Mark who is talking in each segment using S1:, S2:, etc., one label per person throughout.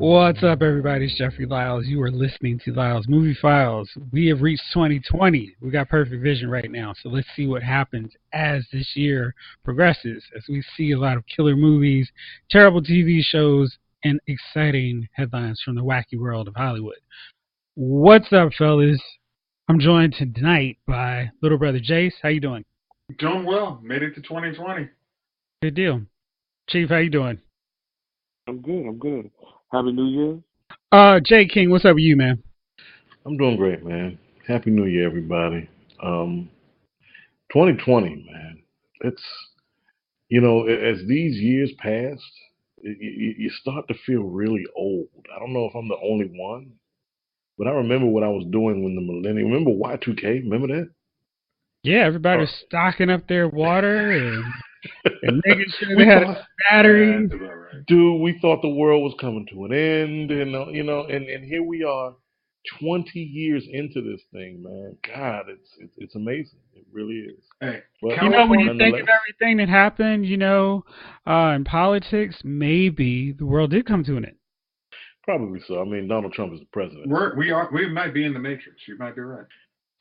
S1: What's up, everybody? It's Jeffrey Lyles. You are listening to Lyles Movie Files. We have reached 2020. We got perfect vision right now. So let's see what happens as this year progresses, as we see a lot of killer movies, terrible TV shows, and exciting headlines from the wacky world of Hollywood. What's up, fellas? I'm joined tonight by little brother Jace. How you doing?
S2: Doing well. Made it to 2020.
S1: Good deal. Chief, how you doing?
S3: I'm good. I'm good. Happy New Year.
S1: Jay King, what's up with you, man?
S4: I'm doing great, man. Happy New Year, everybody. Um, 2020, man. It's as these years pass, you start to feel really old. I don't know if I'm the only one, but I remember what I was doing when the millennium. Remember Y2K? Remember that?
S1: Yeah, everybody
S4: Oh.
S1: was stocking up their water and making sure
S4: We
S1: they had
S4: thought,
S1: a battery.
S2: That's about right.
S4: dude, we thought the world was coming to an end, and and here we are, 20 years into this thing, man. God, it's amazing. It really is.
S2: Hey,
S4: But
S1: When you think
S4: nonetheless,
S1: of everything that happened, in politics, maybe the world did come to an end.
S4: probably so. I mean, Donald Trump is the president.
S2: we might be in the Matrix. You might be right.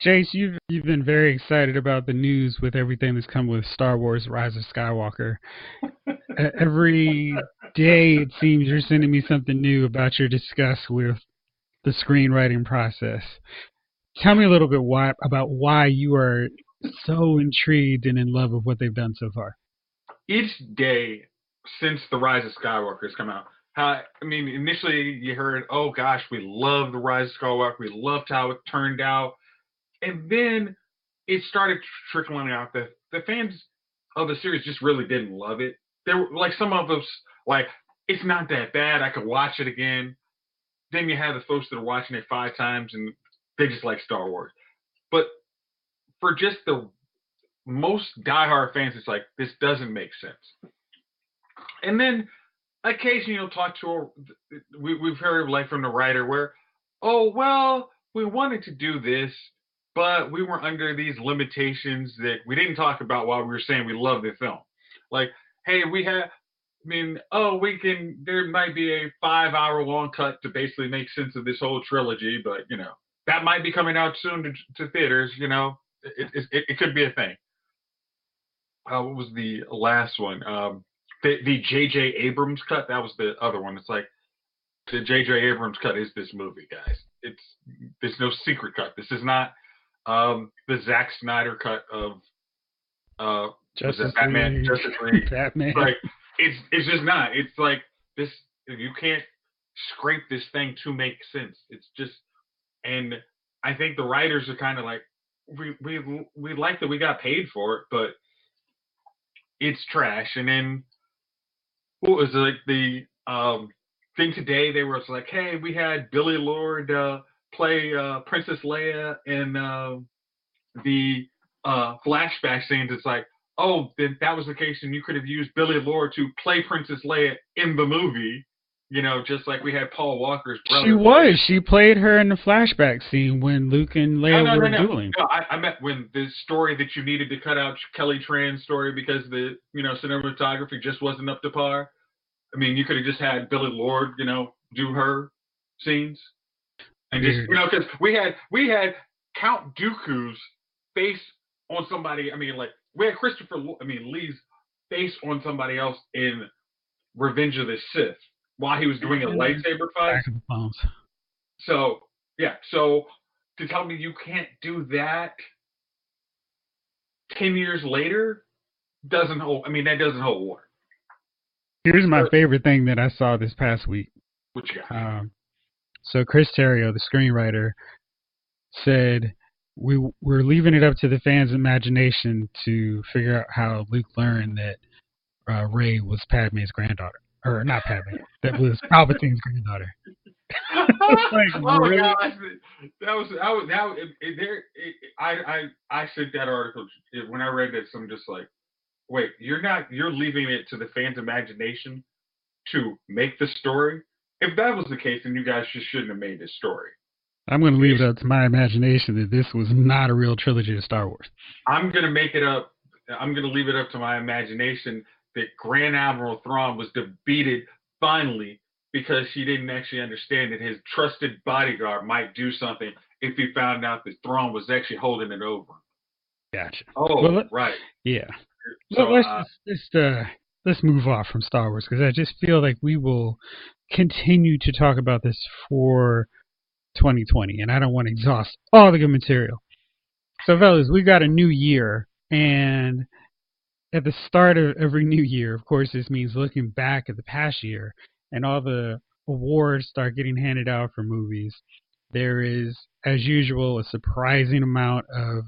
S1: Jace, you've been very excited about the news with everything that's come with Star Wars: Rise of Skywalker. Every day, it seems you're sending me something new about your disgust with the screenwriting process. Tell me a little bit about why you are so intrigued and in love with what they've done so far.
S2: Each day since the Rise of Skywalker has come out, initially you heard, oh gosh, we love the Rise of Skywalker. We loved how it turned out, and then it started trickling out that the fans of the series just really didn't love it. There were like some of us like it's not that bad. I could watch it again. Then you have the folks that are watching it 5 times and they just like Star Wars. But for just the most diehard fans, it's like this doesn't make sense. And then occasionally you'll talk to we've heard like from the writer where, oh well, we wanted to do this, but we were under these limitations that we didn't talk about while we were saying we love the film. Like, hey, there might be a 5 hour long cut to basically make sense of this whole trilogy, but that might be coming out soon to theaters. It could be a thing. What was the last one? The J.J. Abrams cut. That was the other one. It's like the J.J. Abrams cut is this movie, guys. There's no secret cut. This is not the Zack Snyder cut of Batman. Justice League.
S1: Batman.
S2: Like it's just not. It's like this. You can't scrape this thing to make sense. It's just, and I think the writers are kind of like, we like that we got paid for it, but it's trash. And then what was it, like the thing today? They were like, hey, we had Billy Lord play Princess Leia in the flashback scenes. It's like, oh, then that was the case, and you could have used Billy Lord to play Princess Leia in the movie. Just like we had Paul Walker's brother.
S1: She played her in the flashback scene when Luke and Leia were dueling.
S2: No, I meant when the story that you needed to cut out Kelly Tran's story because the cinematography just wasn't up to par. I mean, you could have just had Billy Lord, do her scenes, and just because we had Count Dooku's face on somebody. I mean, like we had Lee's face on somebody else in Revenge of the Sith while he was doing a lightsaber fight. So to tell me you can't do that 10 years later doesn't hold. I mean, that doesn't hold water.
S1: Here's my favorite thing that I saw this past week.
S2: What you got?
S1: So Chris Terrio, the screenwriter, said we're leaving it up to the fans' imagination to figure out how Luke learned that Rey was Padme's granddaughter. Or not Padme, that was Palpatine's granddaughter.
S2: Really? I sent that article when I read this. I'm just like, wait, you're leaving it to the fans' imagination to make the story. If that was the case, then you guys just shouldn't have made this story.
S1: I'm going to leave it up to my imagination that this was not a real trilogy of Star Wars.
S2: I'm going to make it up. I'm going to leave it up to my imagination that Grand Admiral Thrawn was defeated finally because he didn't actually understand that his trusted bodyguard might do something if he found out that Thrawn was actually holding it over.
S1: Gotcha.
S2: Oh, right.
S1: Yeah.
S2: So,
S1: Let's move off from Star Wars because I just feel like we will continue to talk about this for 2020, and I don't want to exhaust all the good material. So, fellas, we got a new year, and at the start of every new year, of course, this means looking back at the past year, and all the awards start getting handed out for movies. There is, as usual, a surprising amount of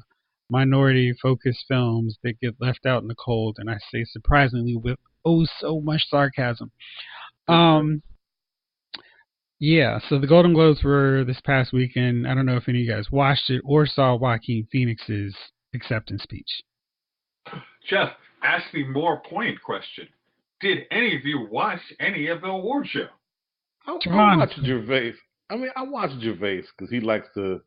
S1: minority-focused films that get left out in the cold, and I say surprisingly with oh so much sarcasm. Yeah, so the Golden Globes were this past weekend. I don't know if any of you guys watched it or saw Joaquin Phoenix's acceptance speech.
S2: Jeff, ask the more poignant question. Did any of you watch any of the award show?
S4: I watched Gervais. I watched Gervais because he likes to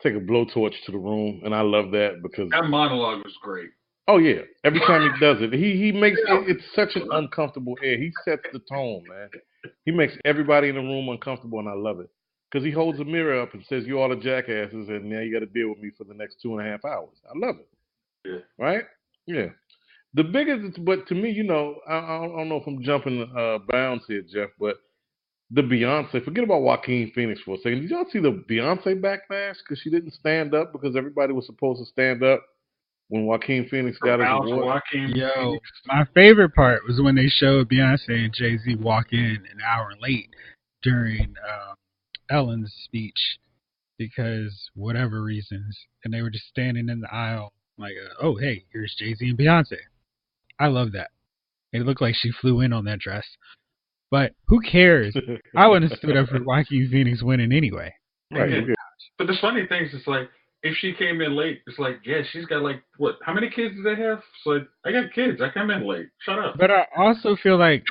S4: take a blowtorch to the room, and I love that because
S2: that monologue was great.
S4: Oh yeah, every time he does it, he makes it's such an uncomfortable air. He sets the tone, man. He makes everybody in the room uncomfortable, and I love it because he holds a mirror up and says, "You all the jackasses, and now you got to deal with me for the next 2.5 hours." I love it.
S2: Yeah.
S4: Right? Yeah. The biggest, but to me, I don't know if I'm jumping bounds here, Jeff, but the Beyonce. Forget about Joaquin Phoenix for a second. Did y'all see the Beyonce backlash because she didn't stand up because everybody was supposed to stand up when Joaquin Phoenix got his award?
S1: My favorite part was when they showed Beyonce and Jay-Z walk in an hour late during Ellen's speech because whatever reasons, and they were just standing in the aisle like, oh, hey, here's Jay-Z and Beyonce. I love that. It looked like she flew in on that dress. But who cares? I wouldn't have stood up for Joaquin Phoenix winning anyway.
S4: Right.
S2: But the funny thing is, it's like, if she came in late, it's like, yeah, she's got like, what, how many kids do they have? It's like, I got kids. I come in late. Shut up.
S1: But I also feel like,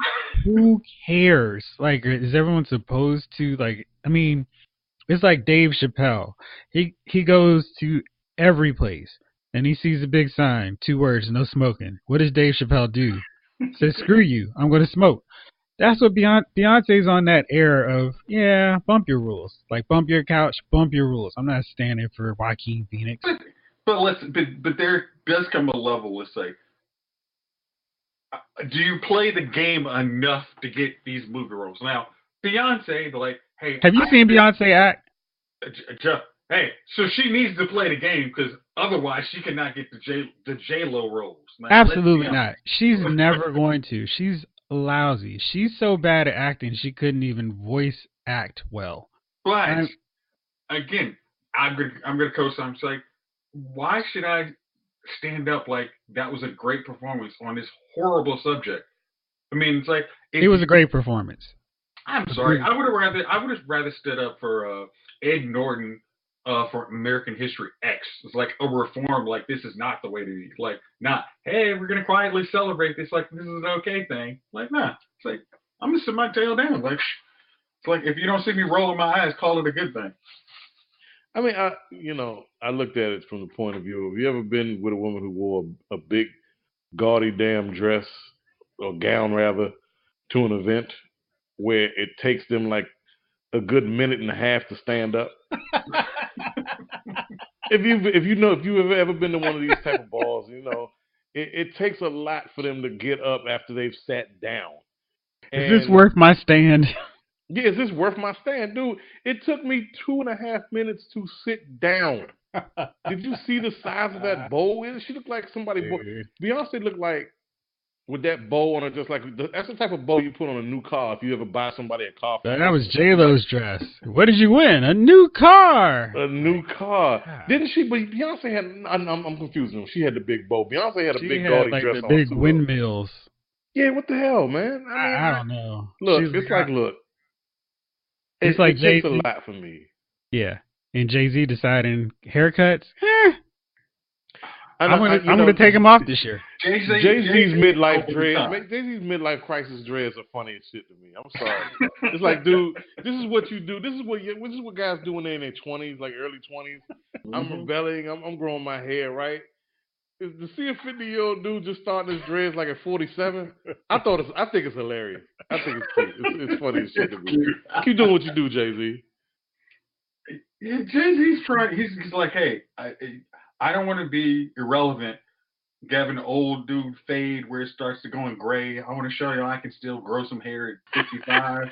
S1: who cares? Like, is everyone supposed to, like, I mean, it's like Dave Chappelle. He goes to every place, and he sees a big sign, 2 words, no smoking. What does Dave Chappelle do? Says, screw you, I'm going to smoke. That's what Beyonce's on that air of, yeah, bump your rules. Like, bump your couch, bump your rules. I'm not standing for Joaquin Phoenix.
S2: But there does come a level. It's like, do you play the game enough to get these movie roles? Now, Beyonce, they're like, hey.
S1: Have you seen Beyonce act?
S2: Hey, so she needs to play the game because otherwise she cannot get the J-Lo roles. Like,
S1: absolutely not. She's never going to. She's lousy. She's so bad at acting she couldn't even voice act well.
S2: But again, I'm gonna co-sign. It's like, why should I stand up like that was a great performance on this horrible subject? I mean, it's like
S1: it was a great performance.
S2: I'm sorry. I would have rather stood up for Ed Norton for American History X. It's like a reform. Like, this is not the way to be. Like, not, hey, we're gonna quietly celebrate this. Like, this is an okay thing. Like, nah. It's like, I'm gonna sit my tail down. Like, it's like, if you don't see me rolling my eyes, call it a good thing.
S4: I mean, I looked at it from the point of view. Have you ever been with a woman who wore a big, gaudy damn dress or gown rather to an event where it takes them like a good minute and a half to stand up? If you've ever been to one of these type of balls, it takes a lot for them to get up after they've sat down.
S1: Is this worth my stand?
S4: Yeah, is this worth my stand? Dude, it took me 2.5 minutes to sit down. Did you see the size of that bow? She looked like somebody. Beyonce looked like with that bow on her, just like that's the type of bow you put on a new car if you ever buy somebody a car.
S1: That was J-Lo's dress. What did you win? A new car.
S4: A new car. God. Didn't she? But Beyonce had. I'm confused. She had the big bow. Beyonce had a big gaudy dress
S1: the
S4: on.
S1: Big windmills.
S4: Yeah, what the hell, man?
S1: I don't know.
S4: Look, it's like it takes a lot for me.
S1: Yeah, and Jay-Z deciding haircuts. I'm gonna take him off this year.
S4: Jay-Z's midlife dreads. Jay-Z's midlife crisis dreads are funny as shit to me. I'm sorry. It's like, dude, this is what you do. This is what guys do when they're in their 20s, like early 20s. I'm rebelling. I'm growing my hair, right? to see a 50-year-old dude just starting his dreads like at 47, I think it's hilarious. I think it's cute. It's funny as shit to me. Keep doing what you do, Jay-Z.
S2: Yeah, Jay-Z's trying. He's like, hey, I don't want to be irrelevant. Having an old dude fade where it starts to going gray. I want to show you I can still grow some hair at 55.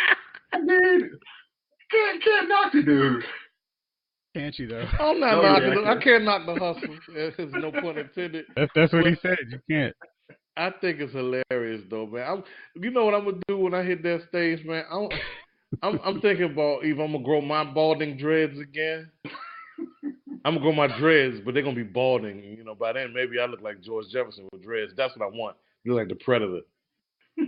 S2: I mean, can't knock the dude.
S1: Can't you though?
S4: I'm not knocking it. I can't knock the hustle. There's no pun intended.
S1: That's what he said. You can't.
S4: I think it's hilarious though, man. You know what I'm gonna do when I hit that stage, man? I'm thinking about either I'm gonna grow my balding dreads again. I'm gonna grow my dreads, but they're gonna be balding. You know, by then maybe I look like George Jefferson with dreads. That's what I want. You look like the Predator.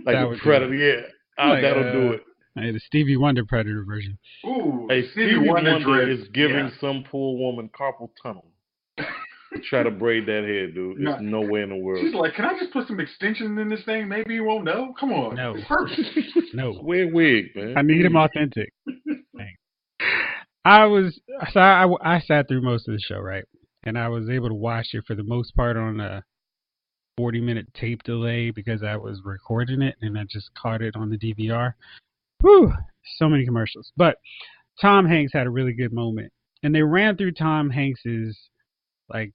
S4: Like the Predator, yeah. That'll do it.
S1: Hey, the Stevie Wonder Predator version.
S2: Ooh,
S4: hey, Stevie Wonder is giving some poor woman carpal tunnel. Try to braid that hair, dude. There's no way in the world.
S2: She's like, can I just put some extensions in this thing? Maybe you won't know. Come on.
S1: No.
S2: Perfect.
S1: No.
S4: Wear wig, man.
S1: I need him authentic. I sat through most of the show, right? And I was able to watch it for the most part on a 40-minute tape delay because I was recording it and I just caught it on the DVR. Whew, so many commercials. But Tom Hanks had a really good moment. And they ran through Tom Hanks's like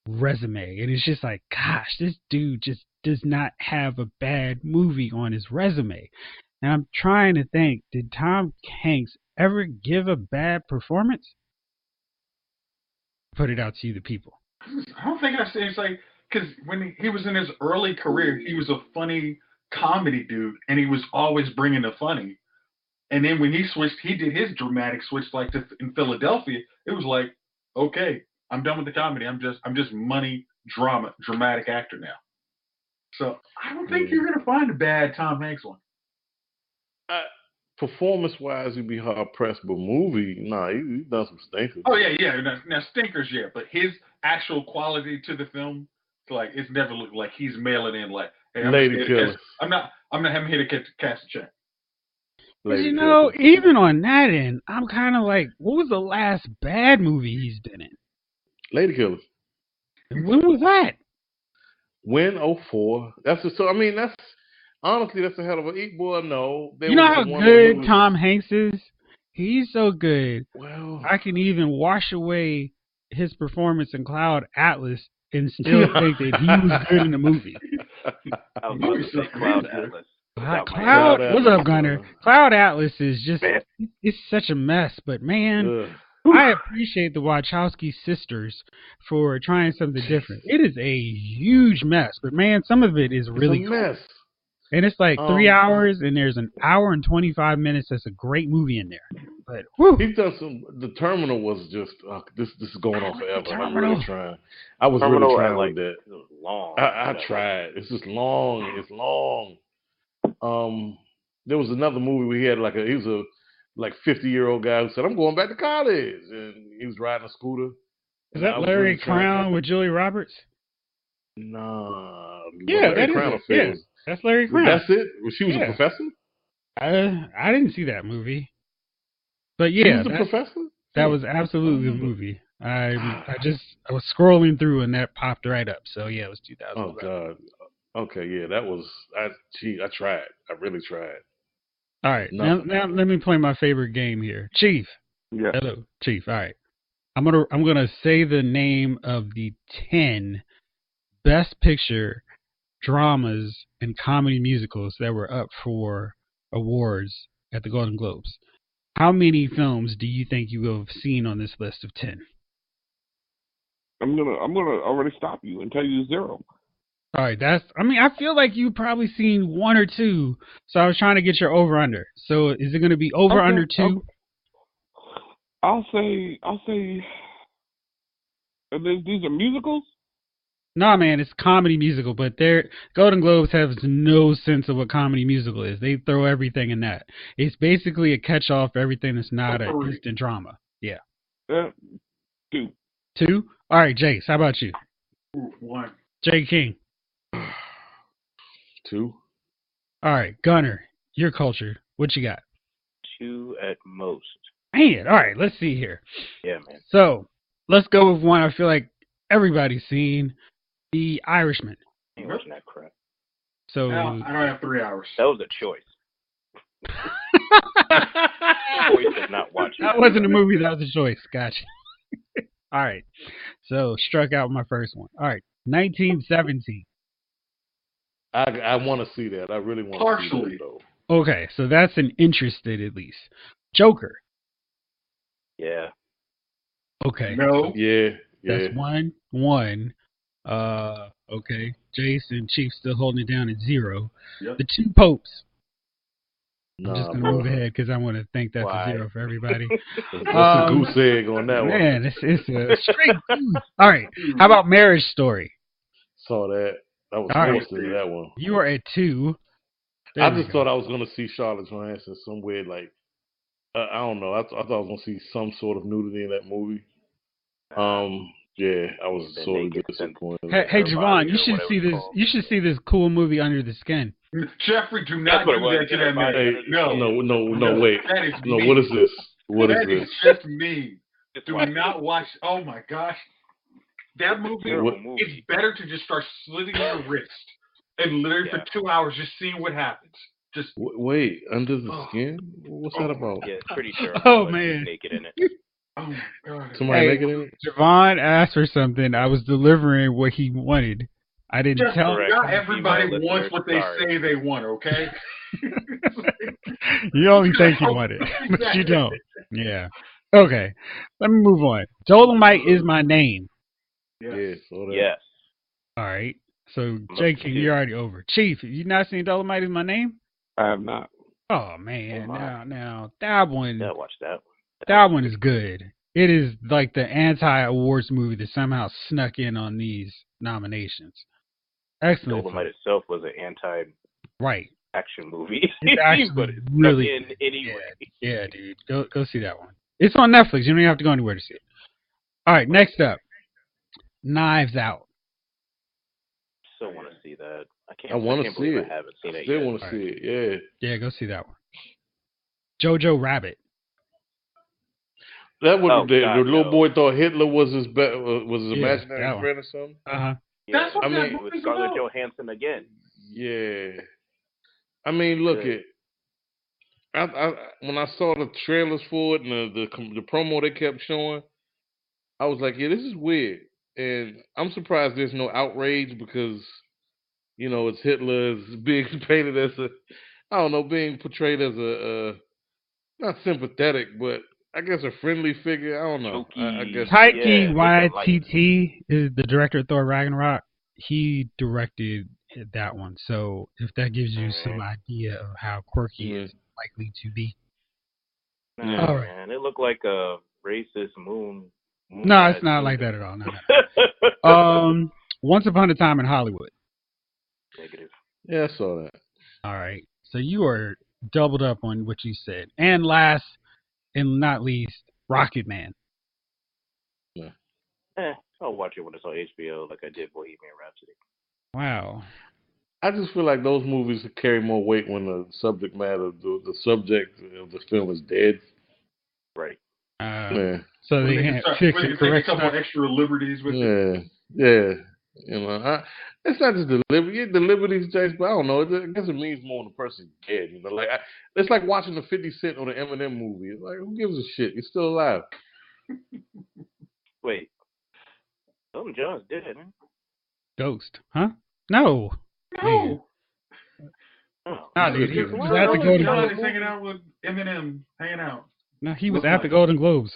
S1: resume. And it's just like, gosh, this dude just does not have a bad movie on his resume. And I'm trying to think, did Tom Hanks ever give a bad performance? Put it out to you, the people.
S2: I don't think I've seen it's like, because when he was in his early career, he was a funny comedy dude, and he was always bringing the funny. And then when he switched, he did his dramatic switch, like in Philadelphia. It was like, okay, I'm done with the comedy. I'm just money dramatic actor now. So I don't think you're gonna find a bad Tom Hanks one.
S4: Performance-wise, you'd be hard-pressed, but movie, he's done some stinkers.
S2: Oh, yeah. Now, stinkers, yeah. But his actual quality to the film, like, it's never looked like he's mailing in like, hey,
S4: Lady Killers.
S2: I'm not here to cash a check.
S1: But you know, even on that end, I'm kind of like, what was the last bad movie he's been in?
S4: Lady Killers.
S1: When was that?
S4: When 04. That's honestly, that's a hell of a eat, boy. No.
S1: You know how good Tom Hanks is? He's so good.
S4: Well,
S1: I can even wash away his performance in Cloud Atlas and still think that he was good in the movie.
S5: I was about to say Cloud Atlas.
S1: Cloud, what's up, Gunner? Cloud Atlas is just, it's such a mess, but man, I appreciate the Wachowski sisters for trying something different. It is a huge mess, but man, some of it is really
S4: cool. Mess.
S1: And it's like 3 hours, and there's an hour and 25 minutes. That's a great movie in there. But
S4: he's done some. The Terminal was just this is going on forever. I'm really trying. I was really trying like that.
S5: It was long.
S4: I tried. It's just long. It's long. There was another movie where he had he was a 50-year-old guy who said, "I'm going back to college," and he was riding a scooter.
S1: Is that Larry Crown with Julia Roberts?
S4: Nah.
S1: Yeah, that is it. Yeah. That's Larry Crown.
S4: That's it? She was a professor?
S1: I didn't see that movie. But yeah.
S4: She was a professor?
S1: That was absolutely a movie. I was scrolling through and that popped right up. So yeah, it was 2000.
S4: Oh God. Okay, yeah, that was I tried. I really tried.
S1: All right. Now let me play my favorite game here. Chief.
S3: Yeah.
S1: Hello, Chief. All right. I'm gonna say the name of the 10 Best Picture dramas and comedy musicals that were up for awards at the Golden Globes. How many films do you think you have seen on this list of 10?
S3: I'm gonna already stop you and tell you 0.
S1: All right, I feel like you've probably seen 1 or 2, so I was trying to get your over under. So is it going to be over under 2?
S3: Okay. I'll say these are musicals?
S1: Nah, man, it's comedy musical, but Golden Globes has no sense of what comedy musical is. They throw everything in that. It's basically a catch-all for everything that's not an instant drama. Yeah.
S3: 2.
S1: 2? All right, Jace, how about you?
S2: 1.
S1: J. King.
S4: 2.
S1: All right, Gunner, your culture. What you got?
S5: 2 at most.
S1: Man, all right, let's see here.
S5: Yeah, man.
S1: So, let's go with one I feel like everybody's seen. The Irishman.
S5: I ain't watching that crap.
S1: So
S2: No, I don't have 3 hours.
S5: That was a choice. Choice of not watching.
S1: that wasn't a movie. That was a choice. Gotcha. All right. So struck out my first one. All right. 1917.
S4: I want to see that. I really want to see
S2: Partially.
S4: that, though.
S1: Okay, so that's an interested at least. Joker.
S5: Yeah.
S1: Okay.
S2: No.
S4: Yeah.
S1: That's 1-1. Okay. Jason, Chief still holding it down at 0.
S2: Yep.
S1: The Two Popes. I'm
S4: Nah,
S1: just gonna
S4: bro.
S1: move ahead because I want to think that's
S5: Why?
S1: a 0 for everybody.
S4: What's the goose egg on that one?
S1: Man, it's a straight goose. All right. How about Marriage Story?
S4: Saw that. I was
S1: All right.
S4: forced into that one.
S1: You are at 2. There
S4: I
S1: we
S4: just
S1: go.
S4: thought I was gonna see Charlotte Johansson somewhere like I don't know. I thought I was gonna see some sort of nudity in that movie. Yeah, I was
S5: The
S4: sort of
S5: naked
S4: disappointed.
S1: Hey,
S5: Her
S1: Javon,
S5: body
S1: you
S5: or
S1: should
S5: whatever
S1: see
S5: it's
S1: this.
S5: called.
S1: You should see this cool movie Under the Skin.
S2: Jeffrey, do not
S5: That's what
S2: do
S5: it was.
S2: that to
S5: Get her
S2: that
S5: body
S2: man.
S5: under the
S2: No.
S5: skin.
S4: No, wait.
S2: That is
S4: No,
S2: mean.
S4: what is this? What is
S2: That
S4: this?
S2: is just me.
S5: Just
S2: Do
S5: watch
S2: not watch. Oh my gosh. That movie,
S5: terrible
S4: What-
S5: movie.
S2: it's better to just start slitting your wrist and literally
S5: Yeah.
S2: for 2 hours just seeing what happens. Just
S4: Wait, Under the
S2: Oh.
S4: Skin? What's that about?
S5: Yeah, it's pretty terrible.
S1: Oh,
S5: but
S1: man.
S5: she's naked in it.
S2: oh my god.
S4: Somebody
S1: Hey.
S4: naked in it?
S1: Javon asked for something. I was delivering what he wanted. I didn't
S2: Just
S1: tell
S5: Correct.
S1: him.
S2: not everybody
S5: Female
S2: wants
S5: listeners,
S2: what they
S5: sorry.
S2: say they want, okay?
S1: You only think you want it, but you don't. Yeah. Okay. Let me move on. Dolomite is my name.
S2: Yes.
S4: Yeah, saw that.
S5: Yes.
S1: All right. So,
S5: Must
S1: J.
S5: be
S1: King,
S5: it.
S1: you're already over. Chief, you not seen Dolomite is my name?
S3: I have not.
S1: Oh man,
S5: Oh, my.
S1: now that one,
S5: Yeah, watch that.
S1: that one is good. It is like the anti-awards movie that somehow snuck in on these nominations. Excellent.
S5: Dolomite itself was an anti-action
S1: Right.
S5: movie.
S1: It's actually
S5: but it's
S1: really
S5: stuck in anyway.
S1: Yeah, dude. Go see that one. It's on Netflix. You don't even have to go anywhere to see it. All right, next up. Knives Out.
S5: Still want to see that.
S4: I want to
S5: can't
S4: see
S5: believe
S4: it.
S5: I haven't seen it
S4: Still
S5: yet.
S4: want to see it. Yeah.
S1: Yeah, go see that one. Jojo Rabbit.
S4: That was
S5: Oh,
S4: the
S5: God,
S4: little
S5: no.
S4: boy thought Hitler was his
S1: Yeah,
S4: imaginary
S1: that one.
S4: friend or something.
S1: Uh-huh.
S5: Yeah,
S2: That's what
S4: I
S2: that
S4: mean,
S5: with
S2: movie's
S5: Scarlett
S2: about.
S5: Johansson again.
S4: Yeah. I mean, look
S5: Good.
S4: at. I when I saw the trailers for it and the promo they kept showing, I was like, yeah, this is weird, and I'm surprised there's no outrage because it's Hitler is being painted as being portrayed as a not sympathetic, but I guess a friendly figure. I don't know. I
S5: Jokey.
S4: guess.
S1: Taiki
S5: Yeah,
S1: Waititi is the director of Thor Ragnarok. He directed that one. So if that gives you some idea of how quirky it's likely to be.
S5: Nah,
S1: All right.
S5: man, it looked like a racist moon.
S1: No, it's not like that at all. No. Once Upon a Time in Hollywood.
S5: Negative.
S4: Yeah, I saw that.
S1: All right. So you are doubled up on what you said. And last and not least, Rocket Man.
S5: I'll watch it when it's on HBO, like I did Bohemian Rhapsody.
S1: Wow.
S4: I just feel like those movies carry more weight when the subject matter, the subject of the film is dead.
S5: Right.
S4: Yeah.
S1: So they
S2: When
S1: can't
S2: can
S1: fix
S2: take
S1: and
S2: a
S1: correct
S2: couple
S1: stuff.
S2: extra liberties with it.
S4: Yeah. It's not just the liberty. The liberties, James, but I don't know. I guess it means more when the person's dead. It's like watching the 50 Cent or the Eminem movie. It's like, who gives a shit? He's still alive.
S5: Wait. Elton John's dead, man.
S1: Ghost. Huh? No.
S2: No.
S5: Oh.
S1: No, dude. He
S4: Why
S1: was at the Golden
S2: John
S1: Globes.
S2: is hanging out with Eminem, hanging out.
S1: No, he was
S2: Look
S1: at
S2: like
S1: the
S2: it.
S1: Golden Globes.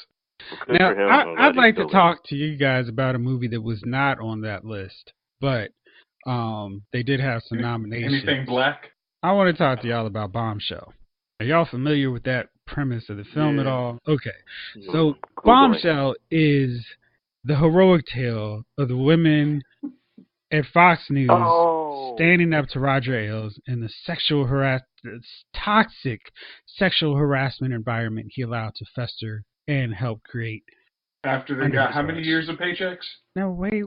S5: Good
S1: Now,
S5: for him. I'm glad
S1: I'd
S5: he's
S1: like to
S5: still
S1: talk to you guys about a movie that was not on that list, but they did have some nominations.
S2: Anything black?
S1: I want to talk to y'all about Bombshell. Are y'all familiar with that premise of the film at
S4: Yeah.
S1: all? Okay.
S5: there.
S1: So
S5: Googling.
S1: Bombshell is the heroic tale of the women at Fox News standing up to Roger Ailes in the toxic sexual harassment environment he allowed to fester and help create.
S2: After they
S1: Under
S2: got
S1: his
S2: how many
S1: watch.
S2: years of paychecks?
S1: No, wait.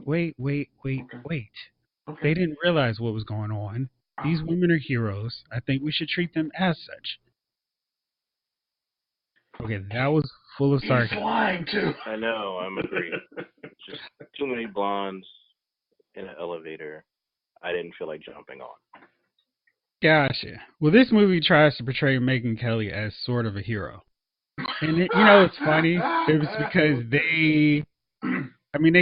S2: Okay.
S1: They didn't realize what was going on. These women are heroes. I think we should treat them as such. Okay, that was full of
S2: He's
S1: sarcasm.
S2: lying too.
S5: I know, I'm agreed. Just too many blondes in an elevator, I didn't feel like jumping on.
S1: Gotcha. Well, this movie tries to portray Megyn Kelly as sort of a hero. And it's funny. It was because they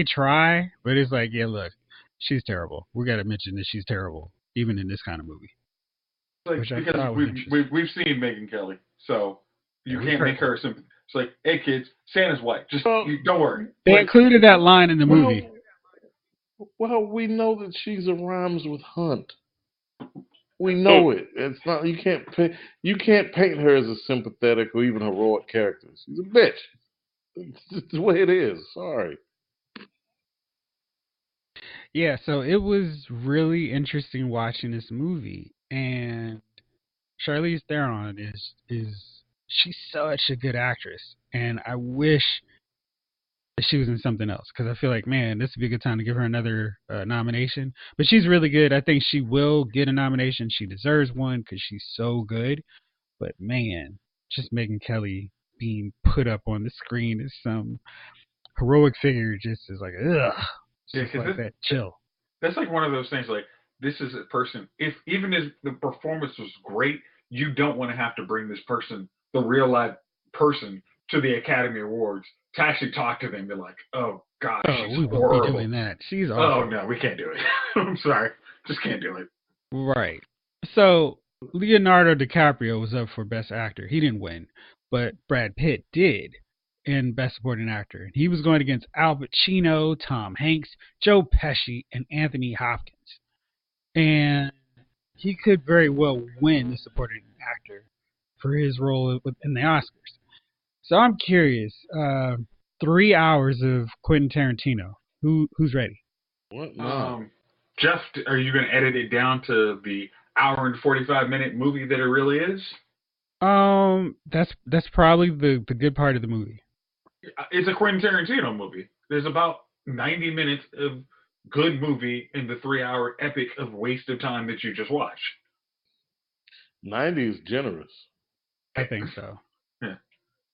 S1: try, but it's like, yeah, look, she's terrible. We got to mention that she's terrible, even in this kind of movie.
S2: Like,
S1: Which I
S2: because
S1: thought was interesting.
S2: we've seen Megyn Kelly, so you
S1: Yeah,
S2: can't make her some. It's like, hey kids, Santa's white. Just don't worry.
S1: They included that line in the movie.
S4: Well, we know that she's a rhymes with Hunt. We know it. It's not. You can't paint her as a sympathetic or even heroic character. She's a bitch. It's just the way it is. Sorry.
S1: Yeah, so it was really interesting watching this movie, and Charlize Theron is she's such a good actress, and I wish that she was in something else because I feel like, man, this would be a good time to give her another nomination. But she's really good. I think she will get a nomination. She deserves one because she's so good. But man, just Megyn Kelly being put up on the screen as some heroic figure just is like, ugh.
S2: Yeah,
S1: Just like that. Chill.
S2: That's like one of those things. Like, this is a person. If even if the performance was great, you don't want to have to bring this person, the real life person, to the Academy Awards to actually talk to them. They're like, oh gosh, she's
S1: we
S2: horrible.
S1: won't be doing that. She's awful.
S2: Oh no, we can't do it. I'm sorry, just can't do it.
S1: Right. So Leonardo DiCaprio was up for Best Actor. He didn't win, but Brad Pitt did in Best Supporting Actor. He was going against Al Pacino, Tom Hanks, Joe Pesci, and Anthony Hopkins. And he could very well win the Supporting Actor for his role in the Oscars. So I'm curious. 3 hours of Quentin Tarantino. Who's ready?
S4: What? No.
S2: Jeff, are you going to edit it down to the hour and 45-minute movie that it really is?
S1: That's probably the good part of the movie.
S2: It's a Quentin Tarantino movie. There's about 90 minutes of good movie in the 3-hour epic of waste of time that you just watched.
S4: 90 is generous.
S1: I think so.
S2: Yeah.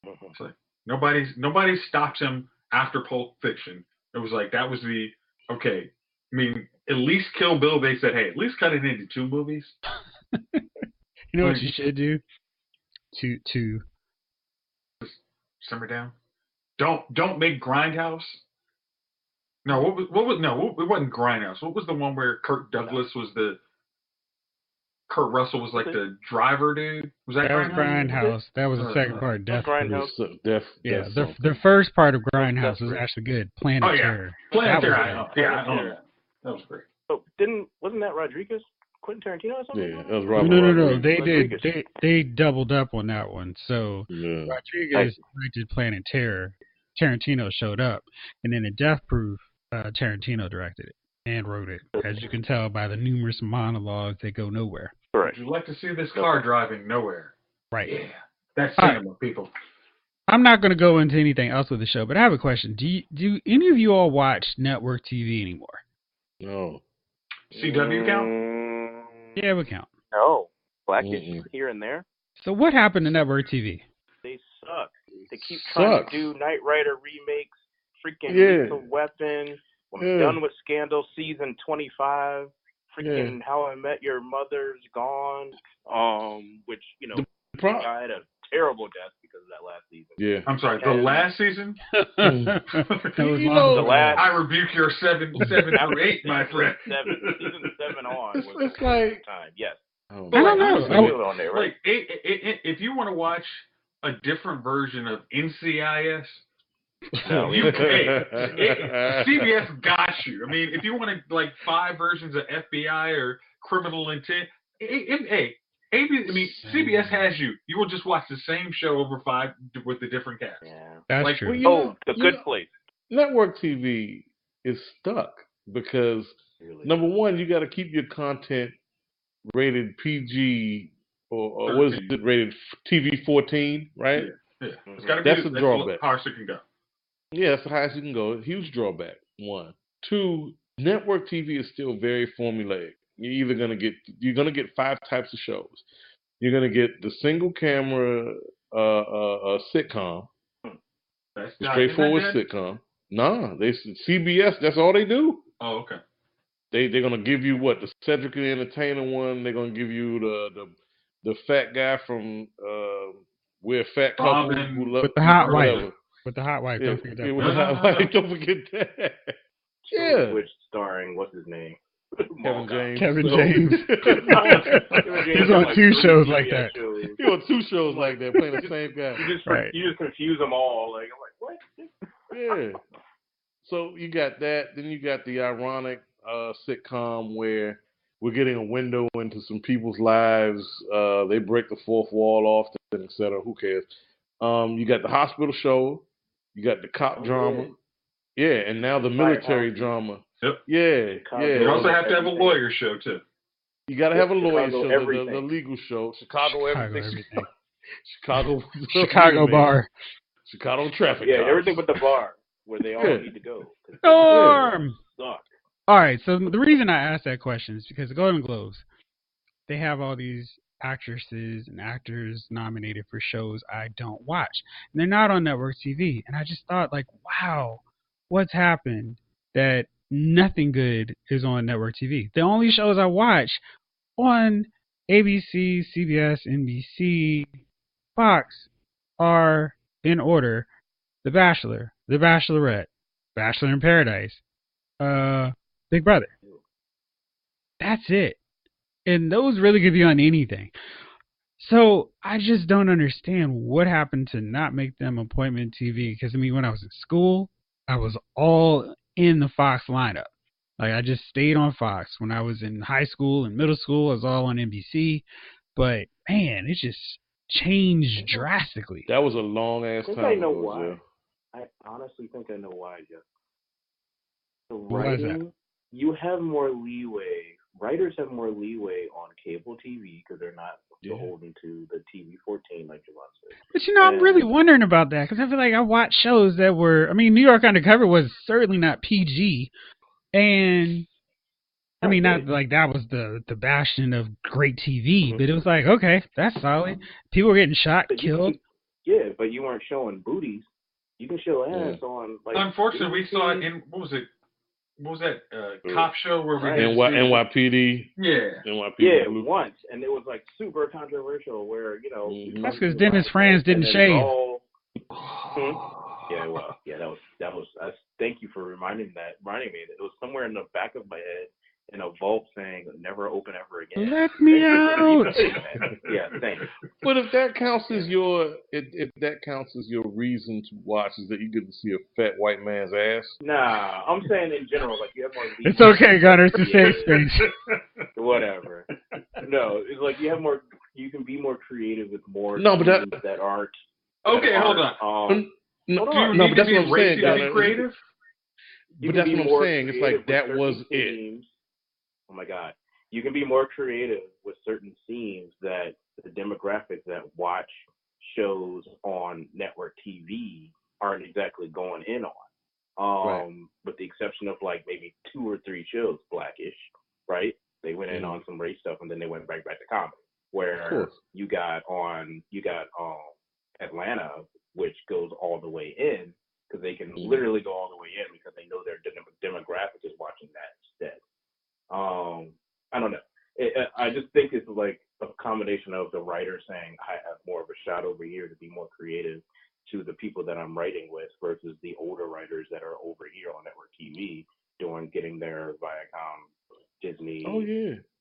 S2: It's like nobody stopped him after Pulp Fiction. It was like that was the okay. I mean, at least Kill Bill. They said, hey, at least cut it into 2 movies.
S1: You know what you should do? To
S2: simmer down. Don't make Grindhouse. No, it wasn't Grindhouse. What was the one where Kirk Russell was like the driver dude? Was that
S1: Grindhouse? That was the second part. Death
S5: Grindhouse.
S1: Yeah, the first part of Grindhouse was actually good. Planet Terror.
S2: Planet Terror. Yeah, that was great.
S5: Oh, wasn't that Rodriguez? Quentin Tarantino or something?
S4: Yeah, that was Robert.
S1: No. They doubled up on that one. So Rodriguez directed Planet Terror. Tarantino showed up, and then in Death Proof, Tarantino directed it and wrote it. As you can tell by the numerous monologues that go nowhere.
S5: Correct.
S2: Would you like to see this car driving nowhere?
S1: Right.
S2: Yeah, that's cinema, people.
S1: I'm not going to go into anything else with the show, but I have a question. Do any of you all watch network TV anymore?
S4: No.
S2: CW count?
S1: Yeah, it would count.
S5: No. Blackish here and there.
S1: So what happened to network TV?
S5: They suck. They keep trying to do Knight Rider remakes, freaking Lethal Weapon. We're done with Scandal season 25. Freaking How I Met Your Mother's gone. Which, died a terrible death because of that last season.
S4: Yeah.
S2: I'm sorry, the last season?
S1: I
S2: rebuke your 7 through 8, my friend.
S5: Season 7 on was
S4: it's like
S5: time. Yes.
S1: I don't know.
S5: On there, right?
S2: Like, if you want to watch a different version of NCIS, CBS got you. I mean, if you wanted like 5 versions of FBI or Criminal Intent, CBS has you. You will just watch the same show over 5 with a different cast.
S5: Yeah,
S1: that's true.
S5: The Good Place.
S4: Network TV is stuck because number one, you got to keep your content rated PG or what is it rated TV 14, right?
S2: Yeah. It's got to be.
S4: That's a drawback.
S2: As highest it can go.
S4: Yeah, that's the highest you can go. Huge drawback. 1, 2. Network TV is still very formulaic. You're gonna get 5 types of shows. You're gonna get the single camera sitcom, straightforward sitcom. Nah, CBS. That's all they do.
S2: Oh, okay.
S4: they're gonna give you what, the Cedric the Entertainer one. They're gonna give you the fat guy from We're a Fat Couple who love
S1: with the hot
S4: whatever.
S1: wife. With the hot wife,
S4: Yeah,
S1: don't forget that.
S4: with the hot wife, don't forget that. Yeah.
S5: Which starring what's his name?
S4: Kevin James.
S1: Kevin James. He's on two shows like that.
S4: He's on two shows like that, playing the same guy.
S5: You just confuse them all. Like, I'm like, what?
S4: Yeah. So you got that. Then you got the ironic sitcom where we're getting a window into some people's lives. They break the fourth wall off, etc. Who cares? You got the hospital show. You got the cop drama. Yeah, and now the military drama.
S2: Yep.
S4: Yeah.
S2: You also have to have a lawyer show too.
S4: You got to have a lawyer show,
S5: everything.
S4: the legal show. Chicago everything.
S1: Chicago bar.
S4: Chicago traffic.
S5: Yeah,
S4: cops.
S5: Everything but the bar where they all need to go.
S1: Norm.
S5: Suck.
S1: All right, so the reason I asked that question is because the Golden Globes, they have all these actresses and actors nominated for shows I don't watch. And they're not on network TV. And I just thought, like, wow, what's happened that nothing good is on network TV? The only shows I watch on ABC, CBS, NBC, Fox are, in order, The Bachelor, The Bachelorette, Bachelor in Paradise, Big Brother. That's it. And those really could be on anything. So I just don't understand what happened to not make them appointment TV. Because, I mean, when I was in school, I was all in the Fox lineup. Like, I just stayed on Fox. When I was in high school and middle school, I was all on NBC. But, man, it just changed drastically.
S4: That was a long-ass time.
S5: I know why. Yeah. I honestly think I know why, Jeff. The writing, you have more leeway. Writers have more leeway on cable TV because they're not beholden to the TV 14 like Javon said.
S1: But, you know, I'm really wondering about that because I feel like I watched shows that were, I mean, New York Undercover was certainly not PG. And, I mean, not like that was the bastion of great TV, but it was like, okay, that's solid. People were getting shot, killed.
S5: But you weren't showing booties. You can show ass on, like...
S2: Unfortunately, we saw it in, what was that cop show where we did
S4: NYPD?
S2: Yeah.
S4: NYPD.
S5: Yeah, once. And it was, like, super controversial where, you know...
S1: That's because Dennis Franz didn't shave.
S5: Yeah, well, that was thank you for reminding me that it was somewhere in the back of my head in a vault saying never open ever again.
S1: Let me out.
S5: Yeah, thanks.
S4: But if that counts as your reason to watch is that you get to see a fat white man's ass.
S5: Nah, I'm saying in general, like you have more.
S1: It's okay, Gunner. It's a safe space.
S5: Whatever. No, it's like you have more. You can be more creative with more.
S4: No, but
S5: that aren't.
S2: Okay, hold on.
S4: No,
S2: but
S4: that's what I'm saying.
S2: To be creative?
S4: But that's what I'm saying. It's like that was it.
S5: Oh my God. You can be more creative with certain scenes that the demographics that watch shows on network TV aren't exactly going in on. With the exception of like maybe 2 or 3 shows, Blackish, right? They went in on some race stuff and then they went back to comedy. Where you got Atlanta, which goes all the way in, because they can literally go all the way in because they know their demographic is watching that instead. I don't know. I just think it's like a combination of the writer saying I have more of a shot over here to be more creative to the people that I'm writing with versus the older writers that are over here on network TV getting their Viacom, Disney,